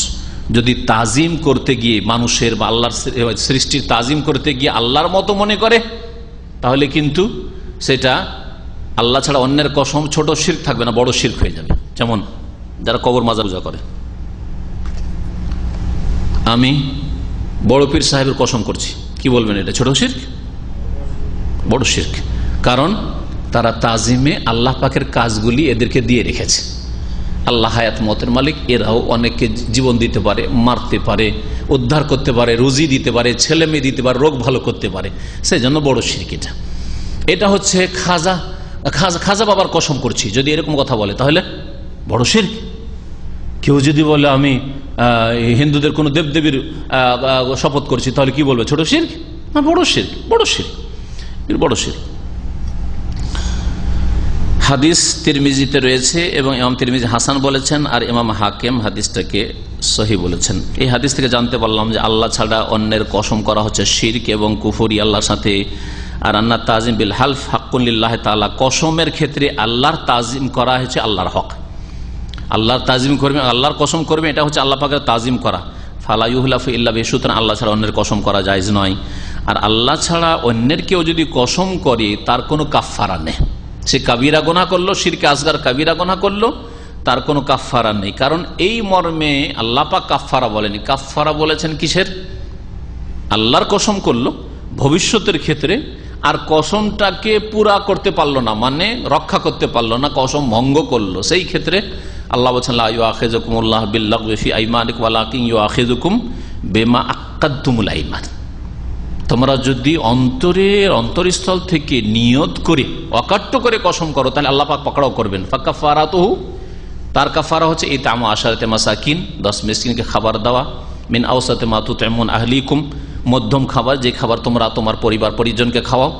[SPEAKER 4] যদি তাজিম করতে গিয়ে মানুষের বা আল্লাহর সৃষ্টির তাজিম করতে গিয়ে আল্লাহর মতো মনে করে, তাহলে কিন্তু সেটা আল্লাহ ছাড়া অন্যের কসম ছোট শিরক থাকবে না, বড় শিরক হয়ে যাবে। যেমন যারা কবর মাজার পূজা করে, আমি বড় পীর সাহেবের কসম করছি, কি বলবেন এটা ছোট শিরক? বড় শিরক। কারণ তারা তাজিমে আল্লাহ পাকের কাজগুলি এদেরকে দিয়ে রেখেছে। আল্লাহ হায়াত মতের মালিক, এরাও অনেককে জীবন দিতে পারে, মারতে পারে, উদ্ধার করতে পারে, রুজি দিতে পারে, ছেলে মেয়ে দিতে পারে, রোগ ভালো করতে পারে, সেই জন্য বড় শিরক। এটা হচ্ছে খাজা বাবার কসম করছি, যদি এরকম কথা বলে তাহলে বড় শিরক। কেউ যদি বলে আমি হিন্দুদের কোন দেবদেবীর শপথ করছি, তাহলে কি বলবে? ছোট শিরক না বড় শিরক? বড় শিরক, বড় শিরক। হাদিস তিরমিজিতে রয়েছে এবং ইমাম তিরমিজি হাসান বলেছেন, আর ইমাম হাকিম হাদিসটাকে সহি বলেছেন। এই হাদিস থেকে জানতে পারলাম যে আল্লাহ ছাড়া অন্যের কসম করা হচ্ছে শিরক এবং কুফরি আল্লাহর সাথে। আর আন্না তাজিম বিল হালফ হাক্কুন লিল্লাহি তাআলা, কসমের ক্ষেত্রে আল্লাহর তাজিম করা হচ্ছে আল্লাহর হক। আল্লাহর তাজিম করবে, আল্লাহর কসম করবে, এটা হচ্ছে আল্লাহ পাকের তাজিম করা। ফালা ইউহলাফু ইল্লা বিহি, সুতরাং আল্লাহ ছাড়া অন্যের কসম করা জায়েজ নয়। আর আল্লাহ ছাড়া অন্যের কেউ যদি কসম করে তার কোনো কাফফারা নেই। সে কাবিরা গুনাহ করলো, শিরকে আসগার কাবিরা গুনাহ করলো, তার কোনো কাফফারা নেই। কারণ এই মর্মে আল্লাহ পাক কাফফারা বলেনি, কাফফারা বলেছেন কিসের? আল্লাহর কসম করলো ভবিষ্যতের ক্ষেত্রে, আর কসমটাকে পুরা করতে পারলো না, মানে রক্ষা করতে পারলো না, কসম ভঙ্গ করলো, সেই ক্ষেত্রে আল্লাহ বলছেন লা ইউআখিযুকুমুল্লাহু বিল্লাগwi ফি আইমানিকুম ওয়ালাকিন ইউআখিযুকুম বিমা আক্কাদতুমুল আইমান। তোমরা যদি অন্তরস্থল থেকে নিয়ত করে অকাট্য করে কসম করো, তাহলে আল্লাহ পাক পাকড়াও করবেন। ফাকাফারাতুহু, তার কাফারা হচ্ছে ইতআমু আশারাতি মাসাকিন, 10 মিসকিনকে খাবার দেওয়া, মিন আওসাতি মা তুতঈমুন আহলিকুম, মধ্যম খাবার, যে খাবার তোমরা তোমার পরিবার পরিজনকে খাওয়াও।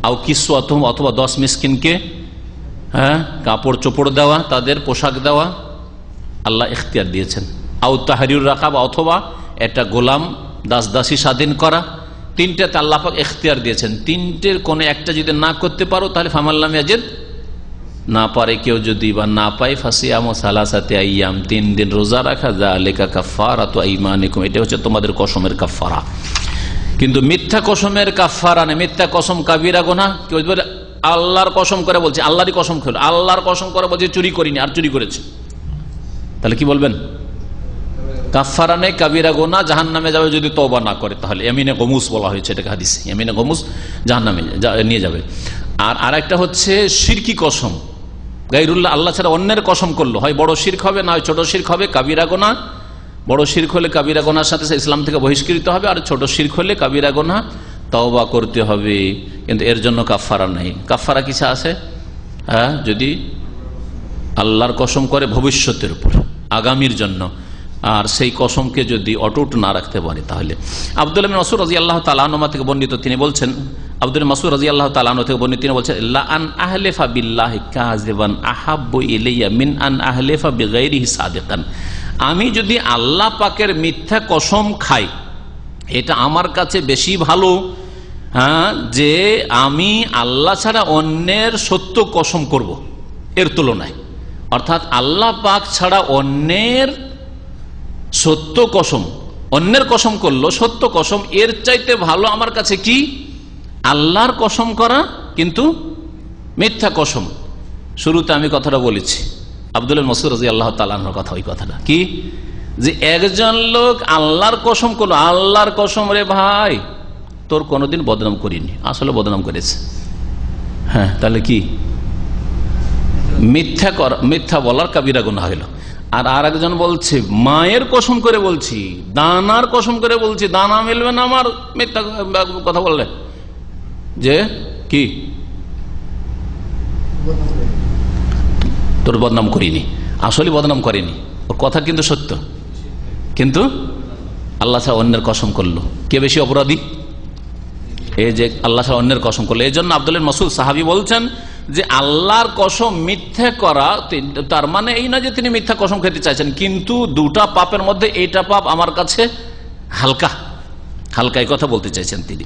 [SPEAKER 4] আও কিসওয়াতুহুম, অথবা 10 মিসকিনকে কাপড় চোপড় দেওয়া, তাদের পোশাক দেওয়া, আল্লাহ ইখতিয়ার দিয়েছেন। আও তাহরিরুর রাকাবা, অথবা একটা গোলাম দাসদাসী স্বাধীন করা, তিনটাতে আল্লাহ পাক ইখতিয়ার দিয়েছেন। তিনটের কোন একটা যদি না করতে পারো তাহলে ফামাল্লাম ইয়াজিদ, না পারে কেউ যদি বা না পায়, ফাসিয়ামু সালাসাতি আইয়াম, 3 দিন রোজা রাখা, যালিকা কাফফারাতু আইমানিকুম, এটা হচ্ছে তোমাদের কসমের কাফফারা। কিন্তু মিথ্যা কসমের কাফফারা নেই। মিথ্যা কসম কাবিরা গুনাহ। কেউ বলে আল্লাহর কসম করে বলছে, আল্লাহরই কসম খেলো, আল্লাহর কসম করে বলছে চুরি করিনি, আর চুরি করেছে, তাহলে কি বলবেন? কাফফারা নেই, কাবিরা গুনাহ, জাহান্নামে যাবে যদি তওবা না করে। তাহলে ইয়ামিনে গমুস বলা হয়েছে এটাকে হাদিসে, ইয়ামিনে গমুস, জাহান্নামে নিয়ে যাবে। আর আরেকটা হচ্ছে শিরকি কসম, গায়রুল্লাহ, আল্লাহ ছাড়া অন্যের কসম করলো, হয় বড় শিরক হবে, না হয় ছোট শিরক হবে, কাবিরা গুনাহ। বড় শিরক হলে কাবিরা গুনাহর সাথে ইসলাম থেকে বহিষ্কৃত হবে, আর ছোট শিরক হলে কাবিরা গুনাহ, তওবা করতে হবে, কিন্তু এর জন্য কাফফারা নেই। কাফফারা কিছু আছে? যদি আল্লাহর কসম করে ভবিষ্যতের উপর, আগামীর জন্য, আর সেই কসমকে যদি অটুট না রাখতে পারে, তাহলে আব্দুল্লাহ বিন মাসউদ রাদিয়াল্লাহু তাআলা আনহু থেকে বর্ণিত, তিনি বলছেন, আব্দুল্লাহ মাসউদ রাদিয়াল্লাহু তাআলা আনহু থেকে বর্ণিত, তিনি বলছেন লা আন আহলিফা বিল্লাহি কাযিবান আহাব্বু ইলাইয়া মিন আন আহলিফা বিগাইরিহি সাদিকান। আমি যদি আল্লাহ পাকের মিথ্যা কসম খাই, এটা আমার কাছে বেশি ভালো যে আমি আল্লাহ ছাড়া অন্যের সত্য কসম করব এর তুলনায়। অর্থাৎ আল্লাহ পাক ছাড়া অন্যের সত্য কসম, অন্যের কসম করলো সত্য কসম, এর চাইতে ভালো আমার কাছে কি আল্লাহর কসম করা কিন্তু মিথ্যা কসম। শুরুতে আমি কথাটা বলেছি, আব্দুল্লাহ মাসউদ রাদিয়াল্লাহু তাআলা আনহুর কথা, ওই কথাটা কি, যে একজন লোক আল্লাহর কসম করলো, আল্লাহর কসম রে ভাই তোর কোনোদিন বদনাম করিনি, আসলে বদনাম করেছে। হ্যাঁ, তাহলে কি মিথ্যা বলার কাবিরা গুনাহ হইল। আর আরেকজন বলছে মায়ের কসম করে বলছি, দানার কসম করে বলছি, দানা মিলবে না আমার, মিথ্যা কথা বললে, যে কি তোর বদনাম করিনি, আসলে বদনাম করেনি, ওর কথা কিন্তু সত্য, কিন্তু আল্লাহ ছাড়া অন্যের কসম করলো। কে বেশি অপরাধী? এই যে আল্লাহ ছাড়া অন্যের কসম করলো। এই জন্য আব্দুল্লাহ মাসউদ সাহাবী বলছেন যে আল্লাহর কসম মিথ্যা করা, তার মানে এই না যে তিনি মিথ্যা কসম খেতে চাইছেন, কিন্তু দুটা পাপের মধ্যে এইটা পাপ আমার কাছে হালকা, হালকায় কথা বলতে চাইছেন তিনি।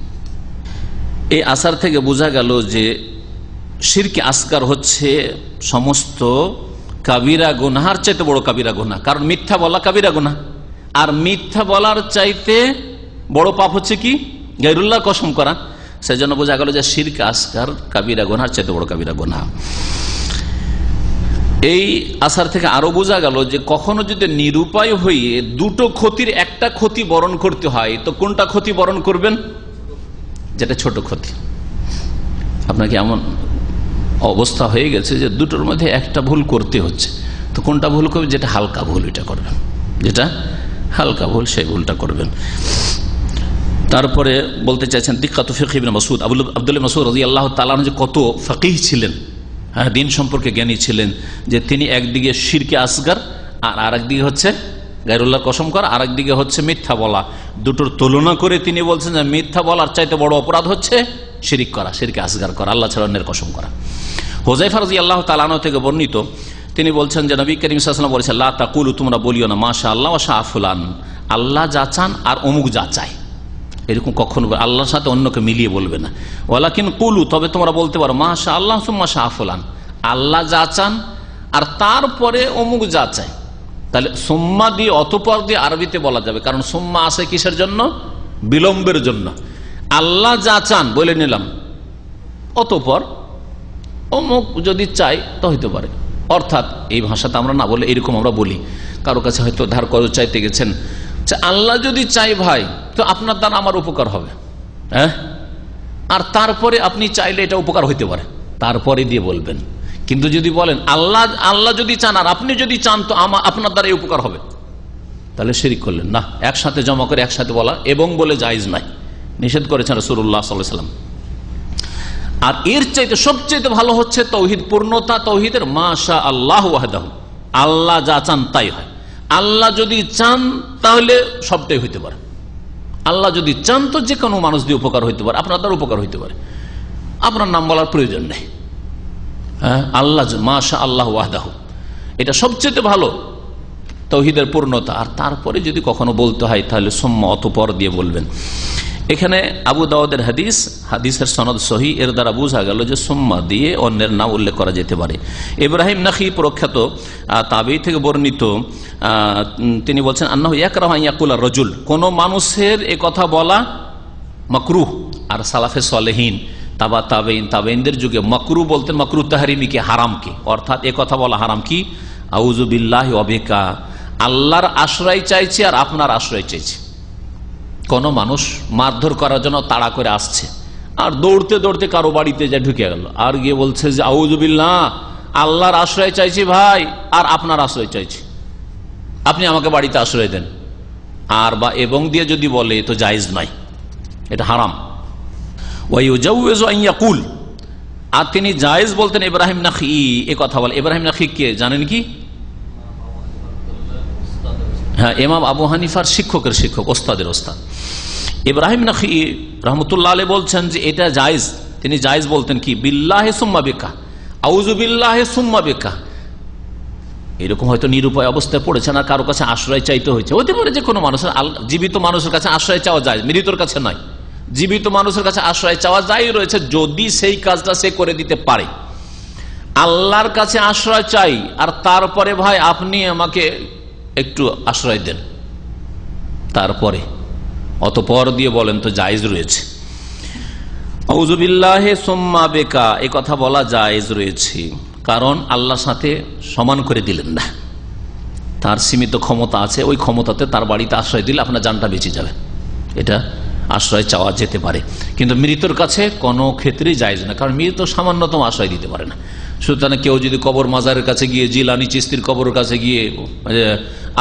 [SPEAKER 4] এই আসার থেকে বোঝা গেল যে শিরকে আসগার হচ্ছে সমস্ত কাবিরা গুনাহার চাইতে বড় কাবিরা গুনাহ, কারণ মিথ্যা বলা কাবিরা গুনাহ, আর মিথ্যা বলার চাইতে বড় পাপ হচ্ছে কি গায়রুল্লাহর কসম করা। সেজন্য বোঝা গেল যে শিরকে আসগার কাবিরা গুনাহার চাইতে বড় কাবিরা গুনাহ। এই আসার থেকে আরো বোঝা গেল যে কখনো যদি নিরুপায় হয়ে দুটো ক্ষতির একটা ক্ষতি বরণ করতে হয়, তো কোনটা ক্ষতি বরণ করবেন? যেটা ছোট ক্ষতি। আপনাকে এমন অবস্থা হয়ে গেছে যে দুটোর মধ্যে একটা ভুল করতে হচ্ছে, তো কোনটা ভুল করবেন? যেটা হালকা ভুল ওইটা করবেন, যেটা হালকা ভুল সেই ভুলটা করবেন। তারপরে বলতে চাইছেন দিক্কাতু ফিকহ ইবনে মাসউদ, আব্দুল্লাহ মাসউদ রাদিয়াল্লাহু তাআলা আনহু যে কত ফকিহ ছিলেন, হ্যাঁ, দিন সম্পর্কে জ্ঞানী ছিলেন, যে তিনি একদিকে শিরকে আসগার আর আরেকদিকে হচ্ছে গায়রুল্লাহর কসম করা, আরেকদিকে হচ্ছে মিথ্যা বলা। দুটোর তুলনা করে তিনি বলছেন যে মিথ্যা বলার চাইতে বড় অপরাধ হচ্ছে শিরিক করা, শিরকে আসগার করা, আল্লাহ ছাড়া অন্যের কসম করা। হুযায়ফা রাদিয়াল্লাহু তাআলা আনহু থেকে বর্ণিত, তিনি বলছেন যে নবী করিম সাল্লাল্লাহু আলাইহি ওয়াসাল্লাম বলেছেন লা তাকুলু, তোমরা বলিও না মাশাআল্লাহ ওয়া শাআ ফুলান, আল্লাহ যা চান আর অমুক যা চায়, এরকম কখনো আল্লাহর সাথে অন্যকে মিলিয়ে বলবে না। ওয়ালাকিন কুলু, তবে তোমরা বলতে পারো মাশাআল্লাহ সুম্মা শাআ ফুলান, আল্লাহ যা চান আর তারপরে অমুক যা চায়। তাহলে সুম্মা দিয়ে অতঃপর দিয়ে আরবিতে বলা যাবে, কারণ সুম্মা আসে কিসের জন্য? বিলম্বের জন্য। আল্লাহ যা চান বলে নিলাম, অতঃপর অমুক যদি চাই তো হইতে পারে। অর্থাৎ এই ভাষাতে আমরা না বলে এরকম আমরা বলি, কারো কাছে হয়তো ধার করে চাইতে গেছেন, আল্লাহ যদি চাই ভাই তো আপনার দ্বারা আমার উপকার হবে, হ্যাঁ, আর তারপরে আপনি চাইলে এটা উপকার হইতে পারে, তারপরে দিয়ে বলবেন। কিন্তু যদি বলেন আল্লাহ যদি চান আর আপনি যদি চান তো আপনার দ্বারা এই উপকার হবে, তাহলে শিরক করলেন না। একসাথে জমা করে একসাথে বলা এবং বলে জায়েজ নাই, নিষেধ করেছেন রাসূলুল্লাহ সাল্লাল্লাহু আলাইহি ওয়াসাল্লাম। আর এর চাইতে সবচেয়ে ভালো হচ্ছে তৌহিদ পূর্ণতা, তৌহিদের মাশা আল্লাহ ওয়াহদাহু, আল্লাহ যা চান তাই হয়। আল্লাহ যদি চান তাহলে সবটাই হইতে পারে, আল্লাহ যদি চান তো যে কোনো মানুষ দিয়ে উপকার হইতে পারে, আপনার দ্বারা উপকার হইতে পারে, আপনার নাম বলার প্রয়োজন নেই। হ্যাঁ, আল্লাহ মাশা আল্লাহ ওয়াহদাহু, এটা সবচেয়ে ভালো তৌহিদের পূর্ণতা। আর তারপরে যদি কখনো বলতে হয় তাহলে সুম্মা অতঃপর দিয়ে বলবেন। এখানে আবু দাউদের হাদিসের সনদ সহি, এর দ্বারা বোঝা গেল যে সুম্মা দিয়ে অন্যের নাম উল্লেখ করা যেতে পারে। ইব্রাহিম নাখি প্রখ্যাত তাবেঈ থেকে বর্ণিত, তিনি বলছেন আন্নাহু ইয়াকরাহু আন ইয়াকুলা রাজুল, কোন মানুষের এ কথা বলা মাকরুহ। আর সালাফে সালেহিন তাবেঈনদের যুগে মাকরুহ বলতেন মাকরুহ তাহরিমিকে, হারামকে, অর্থাৎ এ কথা বলা হারাম কি আউযু বিল্লাহি ওয়া বিকা, আল্লাহর আশ্রয় চাইছে আর আপনার আশ্রয় চাইছে। কোন মানুষ মারধর করার জন্য তাড়া করে আসছে আর দৌড়তে দৌড়তে কারো বাড়িতে যা ঢুকে গেল আর গিয়ে বলছে যে আউযু বিল্লাহ, আল্লাহর আশ্রয় চাইছি ভাই আর আপনার আশ্রয় চাইছি, আপনি আমাকে বাড়িতে আশ্রয় দেন। আর বা এবং দিয়ে যদি বলে তো জায়েজ নাই, এটা হারাম। ওয়ায়ুজাউযু আন ইয়াকুল, আর তিনি জায়েজ বলতেন ইব্রাহিম নাখি এ কথা বলে। ইব্রাহিম নাখি কে জানেন কি? হ্যাঁ, ইমাম আবু হানিফার শিক্ষকের শিক্ষক, ওস্তাদের ওস্তাদ। ইব্রাহিম নাখি রহমতুল্লাহ আলাইহি বলছেন যে এটা জায়েজ। তিনি জায়েজ বলতেন কি বিল্লাহি সুম্মা বিকা, আউযু বিল্লাহি সুম্মা বিকা। এরকম হয়তো নিরুপায় অবস্থায় পড়েছেন আর কারো কাছে আশ্রয় চাইতে হয়েছে, হতে পারে যে কোনো মানুষের, জীবিত মানুষের কাছে আশ্রয় চাওয়া যায়, মৃতর কাছে নয়। জীবিত মানুষের কাছে আশ্রয় চাওয়া যায় রয়েছে যদি সেই কাজটা সে করে দিতে পারে। আল্লাহর কাছে আশ্রয় চাই আর তারপরে ভাই আপনি আমাকে একটু আশ্রয় দেন, তারপরে অতঃপর দিয়ে বলেন তো জায়েজ রয়েছে। আউযু বিল্লাহি সুম্মা বিকা এই কথা বলা জায়েজ রয়েছে, কারণ আল্লাহর সাথে সমান করে দিলেন না, তার সীমিত ক্ষমতা আছে, ওই ক্ষমতাতে তার বাড়িতে আশ্রয় দিলে আপনার জানটা বেঁচে যাবে, এটা আশ্রয় চাওয়া যেতে পারে। কিন্তু মৃতর কাছে কোনো ক্ষেত্রেই জায়েজ না, কারণ মৃত সামান্যতম আশ্রয় দিতে পারে না। সুতরাং কেউ যদি কবর মাজারের কাছে গিয়ে, জিলানি চিস্তির কবরের কাছে গিয়ে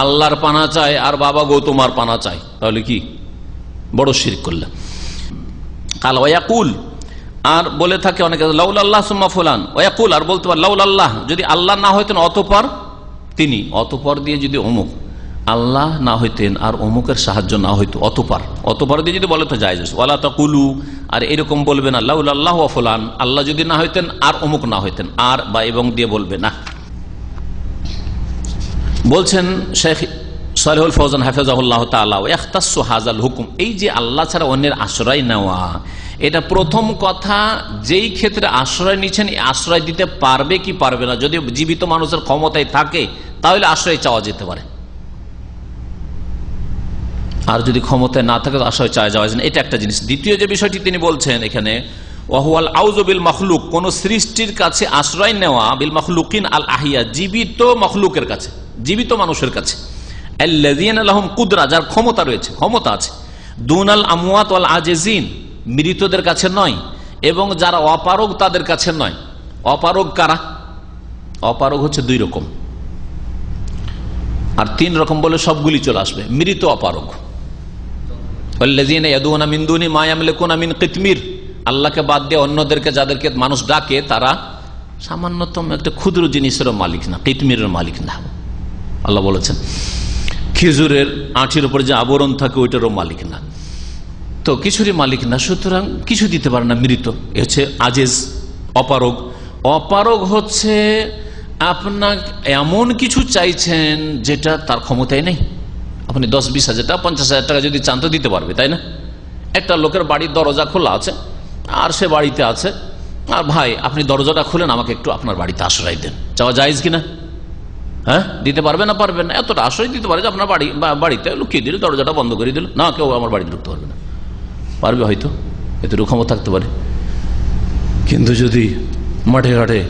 [SPEAKER 4] আল্লাহর পানা চায় আর বাবা গৌতমার পানা চায়, তাহলে কি বড় শিরক করলেন। কাল ওয়াকুল, আর বলে থাকে অনেকে লাউলাল্লাহ সুম্মা ফুলান, ওয়াকুল, আর বলতে পারে লাউলাল্লাহ, যদি আল্লাহ না হইতেন অতঃপর তিনি, অতঃপর দিয়ে যদি অমুক, আল্লাহ না হইতেন আর অমুকের সাহায্য না হইতো, অতঃপর দিয়ে যদি বলে তো জায়েজ। ওয়ালা তাকুলু, আর এরকম বলবে না লাউলাল্লাহ ওয়া ফুলান, আল্লাহ যদি না হইতেন আর অমুক না হইতেন, আর বা এবং দিয়ে বলবে না। বলছেন শেখ সালেহুল ফৌজান হাফেজাহুল্লাহ তাআলা ইখতাসসু হাযাল হুকুম, এই যে আল্লাহ ছাড়া অন্যের আশ্রয় নেওয়া, এটা প্রথম কথা যেই ক্ষেত্রে আশ্রয় নিচ্ছেন আশ্রয় দিতে পারবে কি পারবে না, যদি জীবিত মানুষের ক্ষমতায় থাকে তাহলে আশ্রয় চাওয়া যেতে পারে, আর যদি ক্ষমতায় না থাকে তো আশ্রয় চাওয়া যাওয়া যায় না। এটা একটা জিনিস। দ্বিতীয় যে বিষয়টি তিনি বলছেন এখানে, ওয়াহুয়াল আউযু বিল মাখলুক, কোন সৃষ্টির কাছে আশ্রয় নেওয়া, বিল মাখলুকিন আল আহিয়া, জীবিত মাখলুকের কাছে, জীবিত মানুষের কাছে, আল্লাযীনা লাহুম কুদরা, যার ক্ষমতা রয়েছে, ক্ষমতা আছে, দুনাল আমওয়াত ওয়াল আজিজিন, মৃতদের কাছে নয়, এবং যারা অপারগ তাদের কাছে নয়। অপারগ কারা? অপারগ হচ্ছে দুই রকম, আর তিন রকম বলে সবগুলি চলে আসবে। মৃত অপারগ, আল্লাযীনা ইয়াদউনা মিন দুনি মা ইয়ামলিকুনা মিন কিতমির, আল্লাহকে বাদ দিয়ে অন্যদেরকে যাদেরকে মানুষ ডাকে তারা সামান্যতম একটা ক্ষুদ্র জিনিসেরও মালিক না, কিতমিরের মালিক না। আল্লাহ বলেছেন খেজুরের আঁটির উপর যে আবরণ থাকে ওইটারও মালিক না, তো কিছুরই মালিক না, সুতরাং কিছু দিতে পারে না। মৃত এ হচ্ছে আজিজ, অপারগ। অপারগ হচ্ছে আপনার এমন কিছু চাইছেন যেটা তার ক্ষমতায় নেই। আপনি 10-20 হাজার টাকা 50 হাজার টাকা যদি চান তো দিতে পারবে, তাই না? একটা লোকের বাড়ির দরজা খোলা আছে আর সে বাড়িতে আছে, আর ভাই আপনি দরজাটা খুলেন, আমাকে একটু আপনার বাড়িতে আশ্রয় দেন, চাওয়া জায়েজ কিনা? হ্যাঁ, দিতে পারবে না? পারবে না। এতটা আশ্রয় দিতে পারে যে আপনার বাড়িতে লুকিয়ে দিল, দরজাটা বন্ধ করে দিল, না কেউ আমার বাড়িতে ঢুকতে পারবে না। পারবে হয়তো, এতটুকু ক্ষমতা থাকতে পারে। কিন্তু যদি মাঠে ঘাটে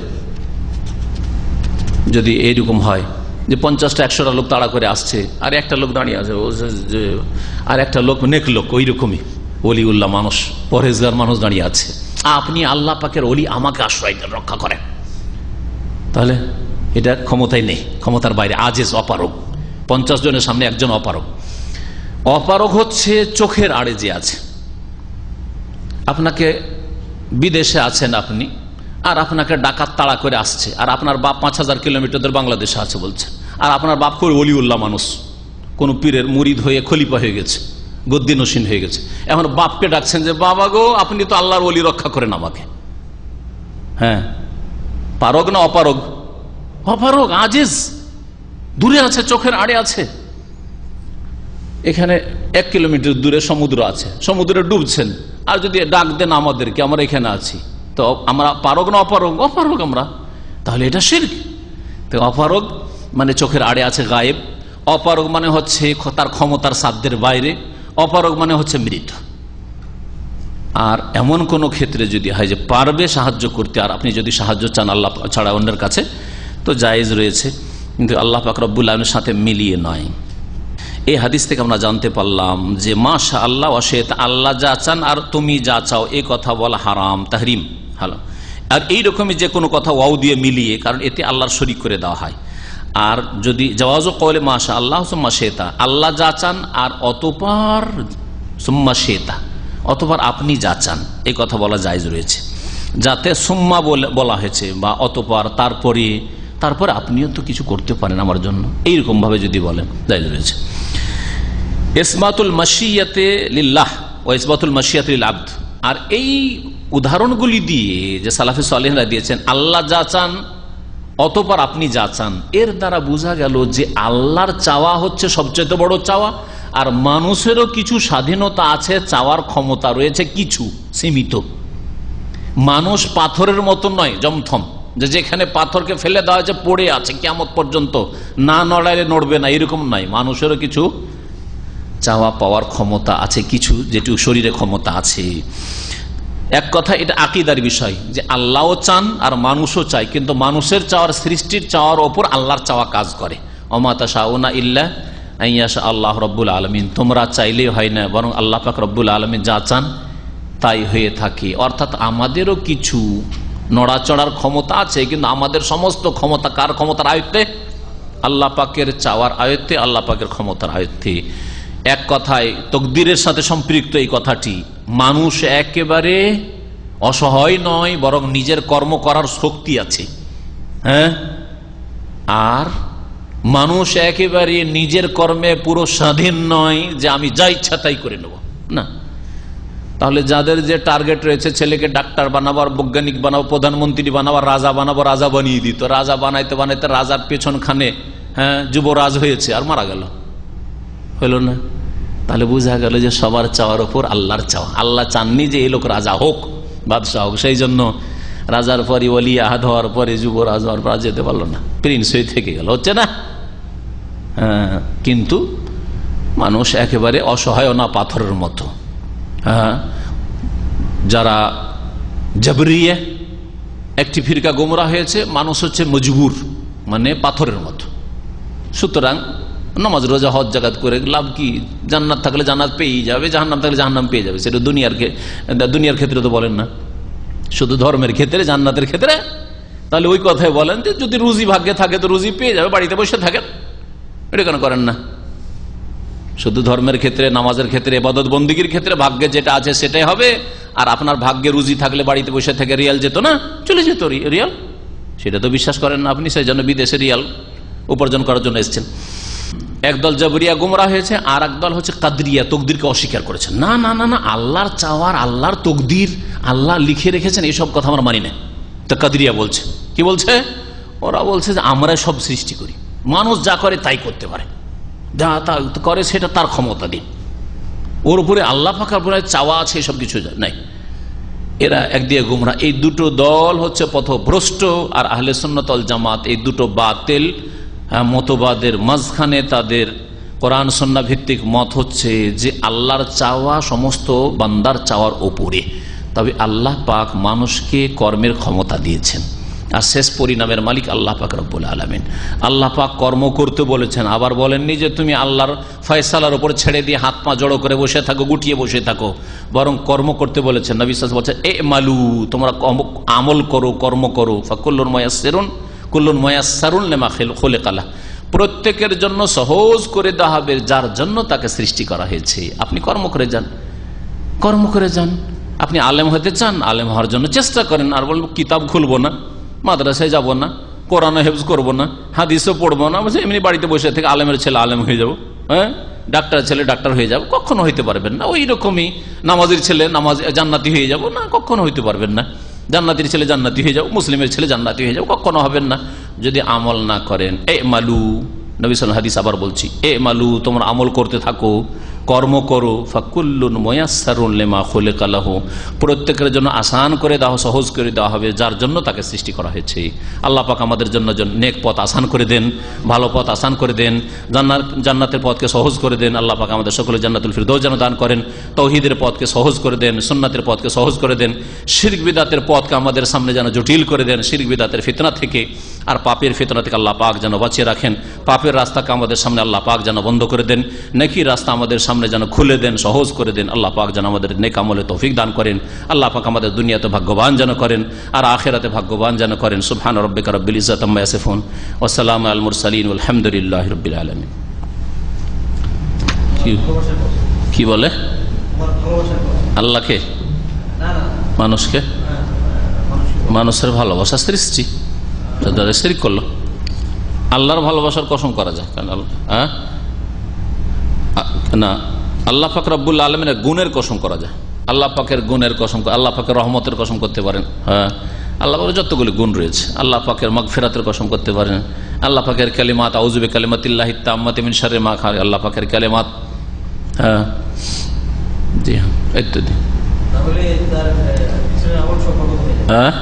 [SPEAKER 4] যদি এইরকম হয় যে 50টা 100টা লোক তাড়া করে আসছে আর একটা লোক দাঁড়িয়ে আছে, আর একটা লোক নেক লোক, ওই রকমই ওলিউল্লাহ মানুষ, পরহেজগার মানুষ দাঁড়িয়ে আছে, আপনি আল্লাহ পাকের ওলি, আমাকে আশ্রয় দেন, রক্ষা করেন, তাহলে এটা ক্ষমতাই নেই, ক্ষমতার বাইরে, আজিজ, অপারগ। 50 জনের সামনে একজন অপারগ। অপারগ হচ্ছে চোখের আড়ে যে আছে। আপনাকে বিদেশে আছেন আপনি, আর আপনাকে ডাকাত তাড়া করে আসছে, আর আপনার বাপ 5000 কিলোমিটার বাংলাদেশে আছে বলছে, আর আপনার বাপ করে ওলিউল্লাহ মানুষ, কোন পীরের মুরিদ হয়ে খলিফা হয়ে গেছে, গদ্দি নসীন হয়ে গেছে। এখন বাপকে ডাকছেন যে বাবা গো আপনি তো আল্লাহর ওলি, রক্ষা করেন আমাকে। হ্যাঁ, পারগ না অপারগ? অপারগ, আজিজ, দূরে আছে, চোখের আড়ে আছে। এখানে 1 কিলোমিটার দূরে সমুদ্র আছে, সমুদ্রে ডুবছেন, আর যদি ডাক দেন আমাদেরকে, আমরা এখানে আছি, তো আমরা পারগ না অপারগ? অপারগ আমরা, তাহলে এটা শিরক। তো অপারগ মানে চোখের আড়ে আছে, গায়েব। অপারগ মানে হচ্ছে তার ক্ষমতার সাধ্যের বাইরে। অপারগ মানে হচ্ছে মৃত। আর এমন কোন ক্ষেত্রে যদি হয় যে পারবে সাহায্য করতে, আর আপনি যদি সাহায্য চান আল্লাহ ছাড়া অন্যের কাছে, তো জায়েজ রয়েছে, কিন্তু আল্লাহ পাক রব্বুল আলামিনের সাথে মিলিয়ে নয়। এই হাদিস থেকে আমরা জানতে পারলাম যে মাশা আল্লাহ ওয়াশাইতা, আল্লাহ যা চান আর তুমি যা চাও, এই কথা বলা হারাম, তাহরিম, হারাম। আর এইরকমই যে কোনো কথা ওয়াও দিয়ে মিলিয়ে, কারণ এতে আল্লাহর শরীক করে দেওয়া হয়। আর যদি জাওয়াজু কওলে মাশা আল্লাহ সুম্মা শাইতা, আল্লাহ যা চান আর অতঃপর সুম্মা শাইতা, অতঃপর আপনি যা চান, এই কথা বলা জায়েজ রয়েছে। যাতে সুম্মা বলা হয়েছে বা অতঃপর, তারপরে আপনিও তো কিছু করতে পারেন আমার জন্য, এইরকম ভাবে যদি বলেন জায়েজ রয়েছে। ইসবাতুল মাশিয়াতে লিল্লাহ ওয়া ইসবাতুল মাশিয়াতে লিল আবদ, আর এই উদাহরণগুলি দিয়ে যে সালাফে সালেহরা দিয়েছেন, আল্লাহ যা চান অতঃপর আপনি যা চান, এর দ্বারা বোঝা গেল যে আল্লাহর চাওয়া হচ্ছে সবচেয়ে বড় চাওয়া, আর মানুষেরও কিছু স্বাধীনতা আছে, চাওয়ার ক্ষমতা রয়েছে কিছু সীমিত। মানুষ পাথরের মতো নয় জমথম, যে যেখানে পাথরকে ফেলে দেওয়া হয়েছে পড়ে আছে কিয়ামত পর্যন্ত, না নড়াইলে নড়বে না, এরকম নয়। মানুষেরও কিছু চাওয়া পাওয়ার ক্ষমতা আছে, কিছু যেটু শরীরে ক্ষমতা আছে। এক কথা এটা আকীদার বিষয় যে আল্লাহও চান আর মানুষও চায়, কিন্তু মানুষের চাওয়ার, সৃষ্টির চাওয়ার ওপর আল্লাহর চাওয়া কাজ করে। ওমা তাশাউনা ইল্লা আইয়াশা আল্লাহ রব্বুল আলামিন, তোমরা চাইলেই হয় না, বরং আল্লাহ পাক রব্বুল আলামিন যা চান তাই হয়ে থাকে। অর্থাৎ আমাদেরও কিছু নড়াচড়ার ক্ষমতা আছে, কিন্তু আমাদের সমস্ত ক্ষমতা কার ক্ষমতার আয়ত্তে? আল্লাহ পাকের চাওয়ার আয়ত্তে, আল্লাহ পাকের ক্ষমতার আয়ত্তে। এক কথায় তকদিরের সাথে সম্পৃক্ত এই কথাটি। মানুষ একেবারে অসহায় নয়, বরং নিজের কর্ম করার শক্তি আছে। হ্যাঁ, আর মানুষ একেবারে নিজের কর্মে পুরো স্বাধীন নয় যে আমি যা ইচ্ছা তাই করে নেব, না। তাহলে যাদের যে টার্গেট রয়েছে, ছেলেকে ডাক্তার বানাবো, বৈজ্ঞানিক বানাবো, প্রধানমন্ত্রী বানাবো, রাজা বানাবো, রাজা বানিয়ে দিত। রাজা বানাইতে বানাইতে রাজার পেছনখানে যুবরাজ হয়েছে আর মারা গেল। হলো না? তাহলে বোঝা গেল যে সবার চাওয়ার ওপর আল্লাহর চাওয়া। আল্লাহ চাননি যে এই লোক রাজা হোক, বাদশাহ হোক, সেই জন্য রাজার পরে ওলি আহাদ হওয়ার পরে যুবরাজ হওয়ার পর যেতে পারলো না, প্রিন্স হয়ে থেকে গেল, হচ্ছে না? হ্যাঁ, কিন্তু মানুষ একেবারে অসহায় না পাথরের মতো। হ্যাঁ, যারা জবরিয়ে একটি ফিরকা গোমরা হয়েছে, মানুষ হচ্ছে মজবুর, মানে পাথরের মতো। সুতরাং নামাজ রোজা হজ জাকাত করে লাভ কি? জান্নাত থাকলে জান্নাত পেয়েই যাবে, জাহান্নাম থাকলে জাহান্নাম পেয়ে যাবে। সেটা দুনিয়ার ক্ষেত্রে তো বলেন না, শুধু ধর্মের ক্ষেত্রে, জান্নাতের ক্ষেত্রে। তাহলে ওই কথাই বলেন যে যদি রুজি ভাগ্যে থাকে তো রুজি পেয়ে যাবে, বাড়িতে বসে থাকেন। এটা কেন করেন না? শুধু ধর্মের ক্ষেত্রে, নামাজের ক্ষেত্রে, ইবাদত বন্দেগীর ক্ষেত্রে ভাগ্যে যেটা আছে সেটাই হবে। আর আপনার ভাগ্যে রুজি থাকলে বাড়িতে বসে থেকে রিয়াল যেত না, চলে যেত রিয়াল। সেটা তো বিশ্বাস করেন না আপনি, সেই জন্য বিদেশে রিয়াল উপার্জন করার জন্য এসেছেন। একদল জবরিয়া গুমরাহ হয়েছে, আর একদল হচ্ছে কাদরিয়া, তকদিরকে অস্বীকার করেছেন। না না না না, আল্লাহর চাওয়ার, আল্লাহর তকদির, আল্লাহ লিখে রেখেছেন, এইসব কথা আমরা মানি না। তো কাদরিয়া বলছে, কি বলছে? ওরা বলছে যে আমরা সব সৃষ্টি করি, মানুষ যা করে তাই করতে পারে, যা তা করে সেটা তার ক্ষমতা দিন, ওর উপরে আল্লাহ পাকের উপরে চাওয়া আছে, এসব কিছু নাই। এরা একদিকে গুমরা। এই দুটো দল হচ্ছে পথভ্রষ্ট। আর আহলে সুন্নাত ওয়াল জামাত এই দুটো বাতিল মতবাদের মাঝখানে তাদের কোরআন সুন্নাহ ভিত্তিক মত হচ্ছে যে আল্লাহর চাওয়া সমস্ত বান্দার চাওয়ার উপরে, তবে আল্লাহ পাক মানুষকে কর্মের ক্ষমতা দিয়েছেন, আর শেষ পরিণামের মালিক আল্লাহ পাক রব্বুল আলামিন। আল্লাহ পাক কর্ম করতে বলেছেন, আবার বলেননি যে তুমি আল্লাহর ফয়সালার উপর ছেড়ে দিয়ে হাত পা জড়ো করে বসে থাকো, গুটিয়ে বসে থাকো, বরং কর্ম করতে বলেছেন। নবী সাল্লাল্লাহু আলাইহি ওয়াসাল্লাম বলছেন, এ মালু, তোমরা আমল করো, কর্ম করো, ফাকুল্লুন মুয়াসসারুন লিমা খুলিকা লাহু, প্রত্যেকের জন্য সহজ করে দেওয়া হবে যার জন্য তাকে সৃষ্টি করা হয়েছে। আপনি কর্ম করে যান, কর্ম করে যান। আপনি আলেম হতে চান, আলেম হওয়ার জন্য চেষ্টা করেন। আর বলবো কিতাব খুলবো না, মাদ্রাসায় যাব না, কোরআন হেফজ করবো না, হাদিসও পড়বো না, বলছে এমনি বাড়িতে বসে থেকে আলেমের ছেলে আলেম হয়ে যাবো, হ্যাঁ, ডাক্তার ছেলে ডাক্তার হয়ে যাবো, কখনো হইতে পারবেন না। ওই রকমই নামাজের ছেলে নামাজ জান্নাতি হয়ে যাবো না, কখনো হইতে পারবেন না। জান্নাতির ছেলে জান্নাতি হয়ে যাবো, মুসলিমের ছেলে জান্নাতি হয়ে যাবো, কখনো হবেন না যদি আমল না করেন। এ মালু, নবী সাল্লাল্লাহু আলাইহি হাদিস আবার বলছি, এ মালু, তোমরা আমল করতে থাকো, কর্ম করো, ফাকুল্লুন মুয়াসসারুন লিমা খুলিকা লাহু, প্রত্যেকের জন্য আসান করে দেওয়া, সহজ করে দেওয়া হবে যার জন্য তাকে সৃষ্টি করা হয়েছে। আল্লাহ পাক আমাদের জন্য নেক পথ আসান করে দেন, ভালো পথ আসান করে দেন, জান্নাতের পথকে সহজ করে দেন। আল্লাহ পাক আমাদের সকলে জান্নাতুল ফিরদৌস যেন দান করেন, তাওহীদের পথকে সহজ করে দেন, সুন্নাতের পথকে সহজ করে দেন, শিরক বিদআতের পথকে আমাদের সামনে যেন জটিল করে দেন, শিরক বিদআতের ফিতনা থেকে আর পাপের ফিতনা থেকে আল্লাহ পাক যেন বাঁচিয়ে রাখেন। পাপের রাস্তাকে আমাদের সামনে আল্লাহ পাক যেন বন্ধ করে দেন, নেকির রাস্তা আমাদের সামনে যেন খুলে দেন, সহজ করে দেন। আল্লাহ পাক যেন আমাদের নেক আমলে তৌফিক দান করেন। আল্লাহ পাক আমাদের দুনিয়াতে ভাগ্যবান যেন করেন আর আখিরাতে ভাগ্যবান যেন করেন। সুবহান রাব্বিকা রাব্বিল ইজ্জাতি আম্মা ইয়াসিফুন ওয়া সালামু আলাল মুরসালিন ওয়ালহামদুলিল্লাহি রাব্বিল আলামিন। কি বলে? আল্লাহকে, মানুষকে, মানুষের ভালোবাসা সৃষ্টি, তাদের শিরক করলো। আল্লাহর ভালোবাসার কসম করা যায় না, আল্লাহ পাক রব্বুল আলামিনের গুণের কসম করা যায়। আল্লাহ পাকের গুণের কসম, আল্লাহ পাকের রহমতের কসম করতে পারেন। হ্যাঁ, আল্লাহ পাকের যতগুলি গুণ রয়েছে, আল্লাহ পাকের মাগফিরাতের কসম করতে পারেন। আল্লাহ পাকের কালিমাত, আউযু বিকালিমাতিল্লাহি তাম্মাতি মিন শাররি মা খালাক, আল্লাহ পাকের কালিমাত। হ্যাঁ, জি হ্যাঁ, ইত্যাদি। হ্যাঁ,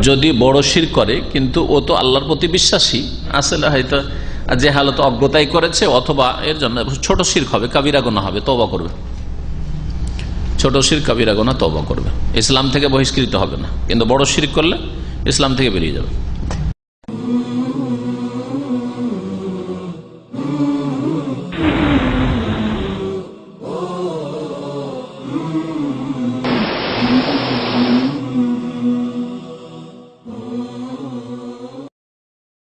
[SPEAKER 4] যদি বড় শিরক করে, কিন্তু ও তো আল্লাহর প্রতি বিশ্বাসী, আসলে হয়তো যে হালত অজ্ঞতাই করেছে, অথবা এর জন্য ছোট শিরক হবে, কাবিরা গুনাহ হবে, তওবা করবে। ছোট শিরক কাবিরা গুনাহ, তওবা করবে, ইসলাম থেকে বহিষ্কৃত হবে না। কিন্তু বড় শিরক করলে ইসলাম থেকে বেরিয়ে যাবে।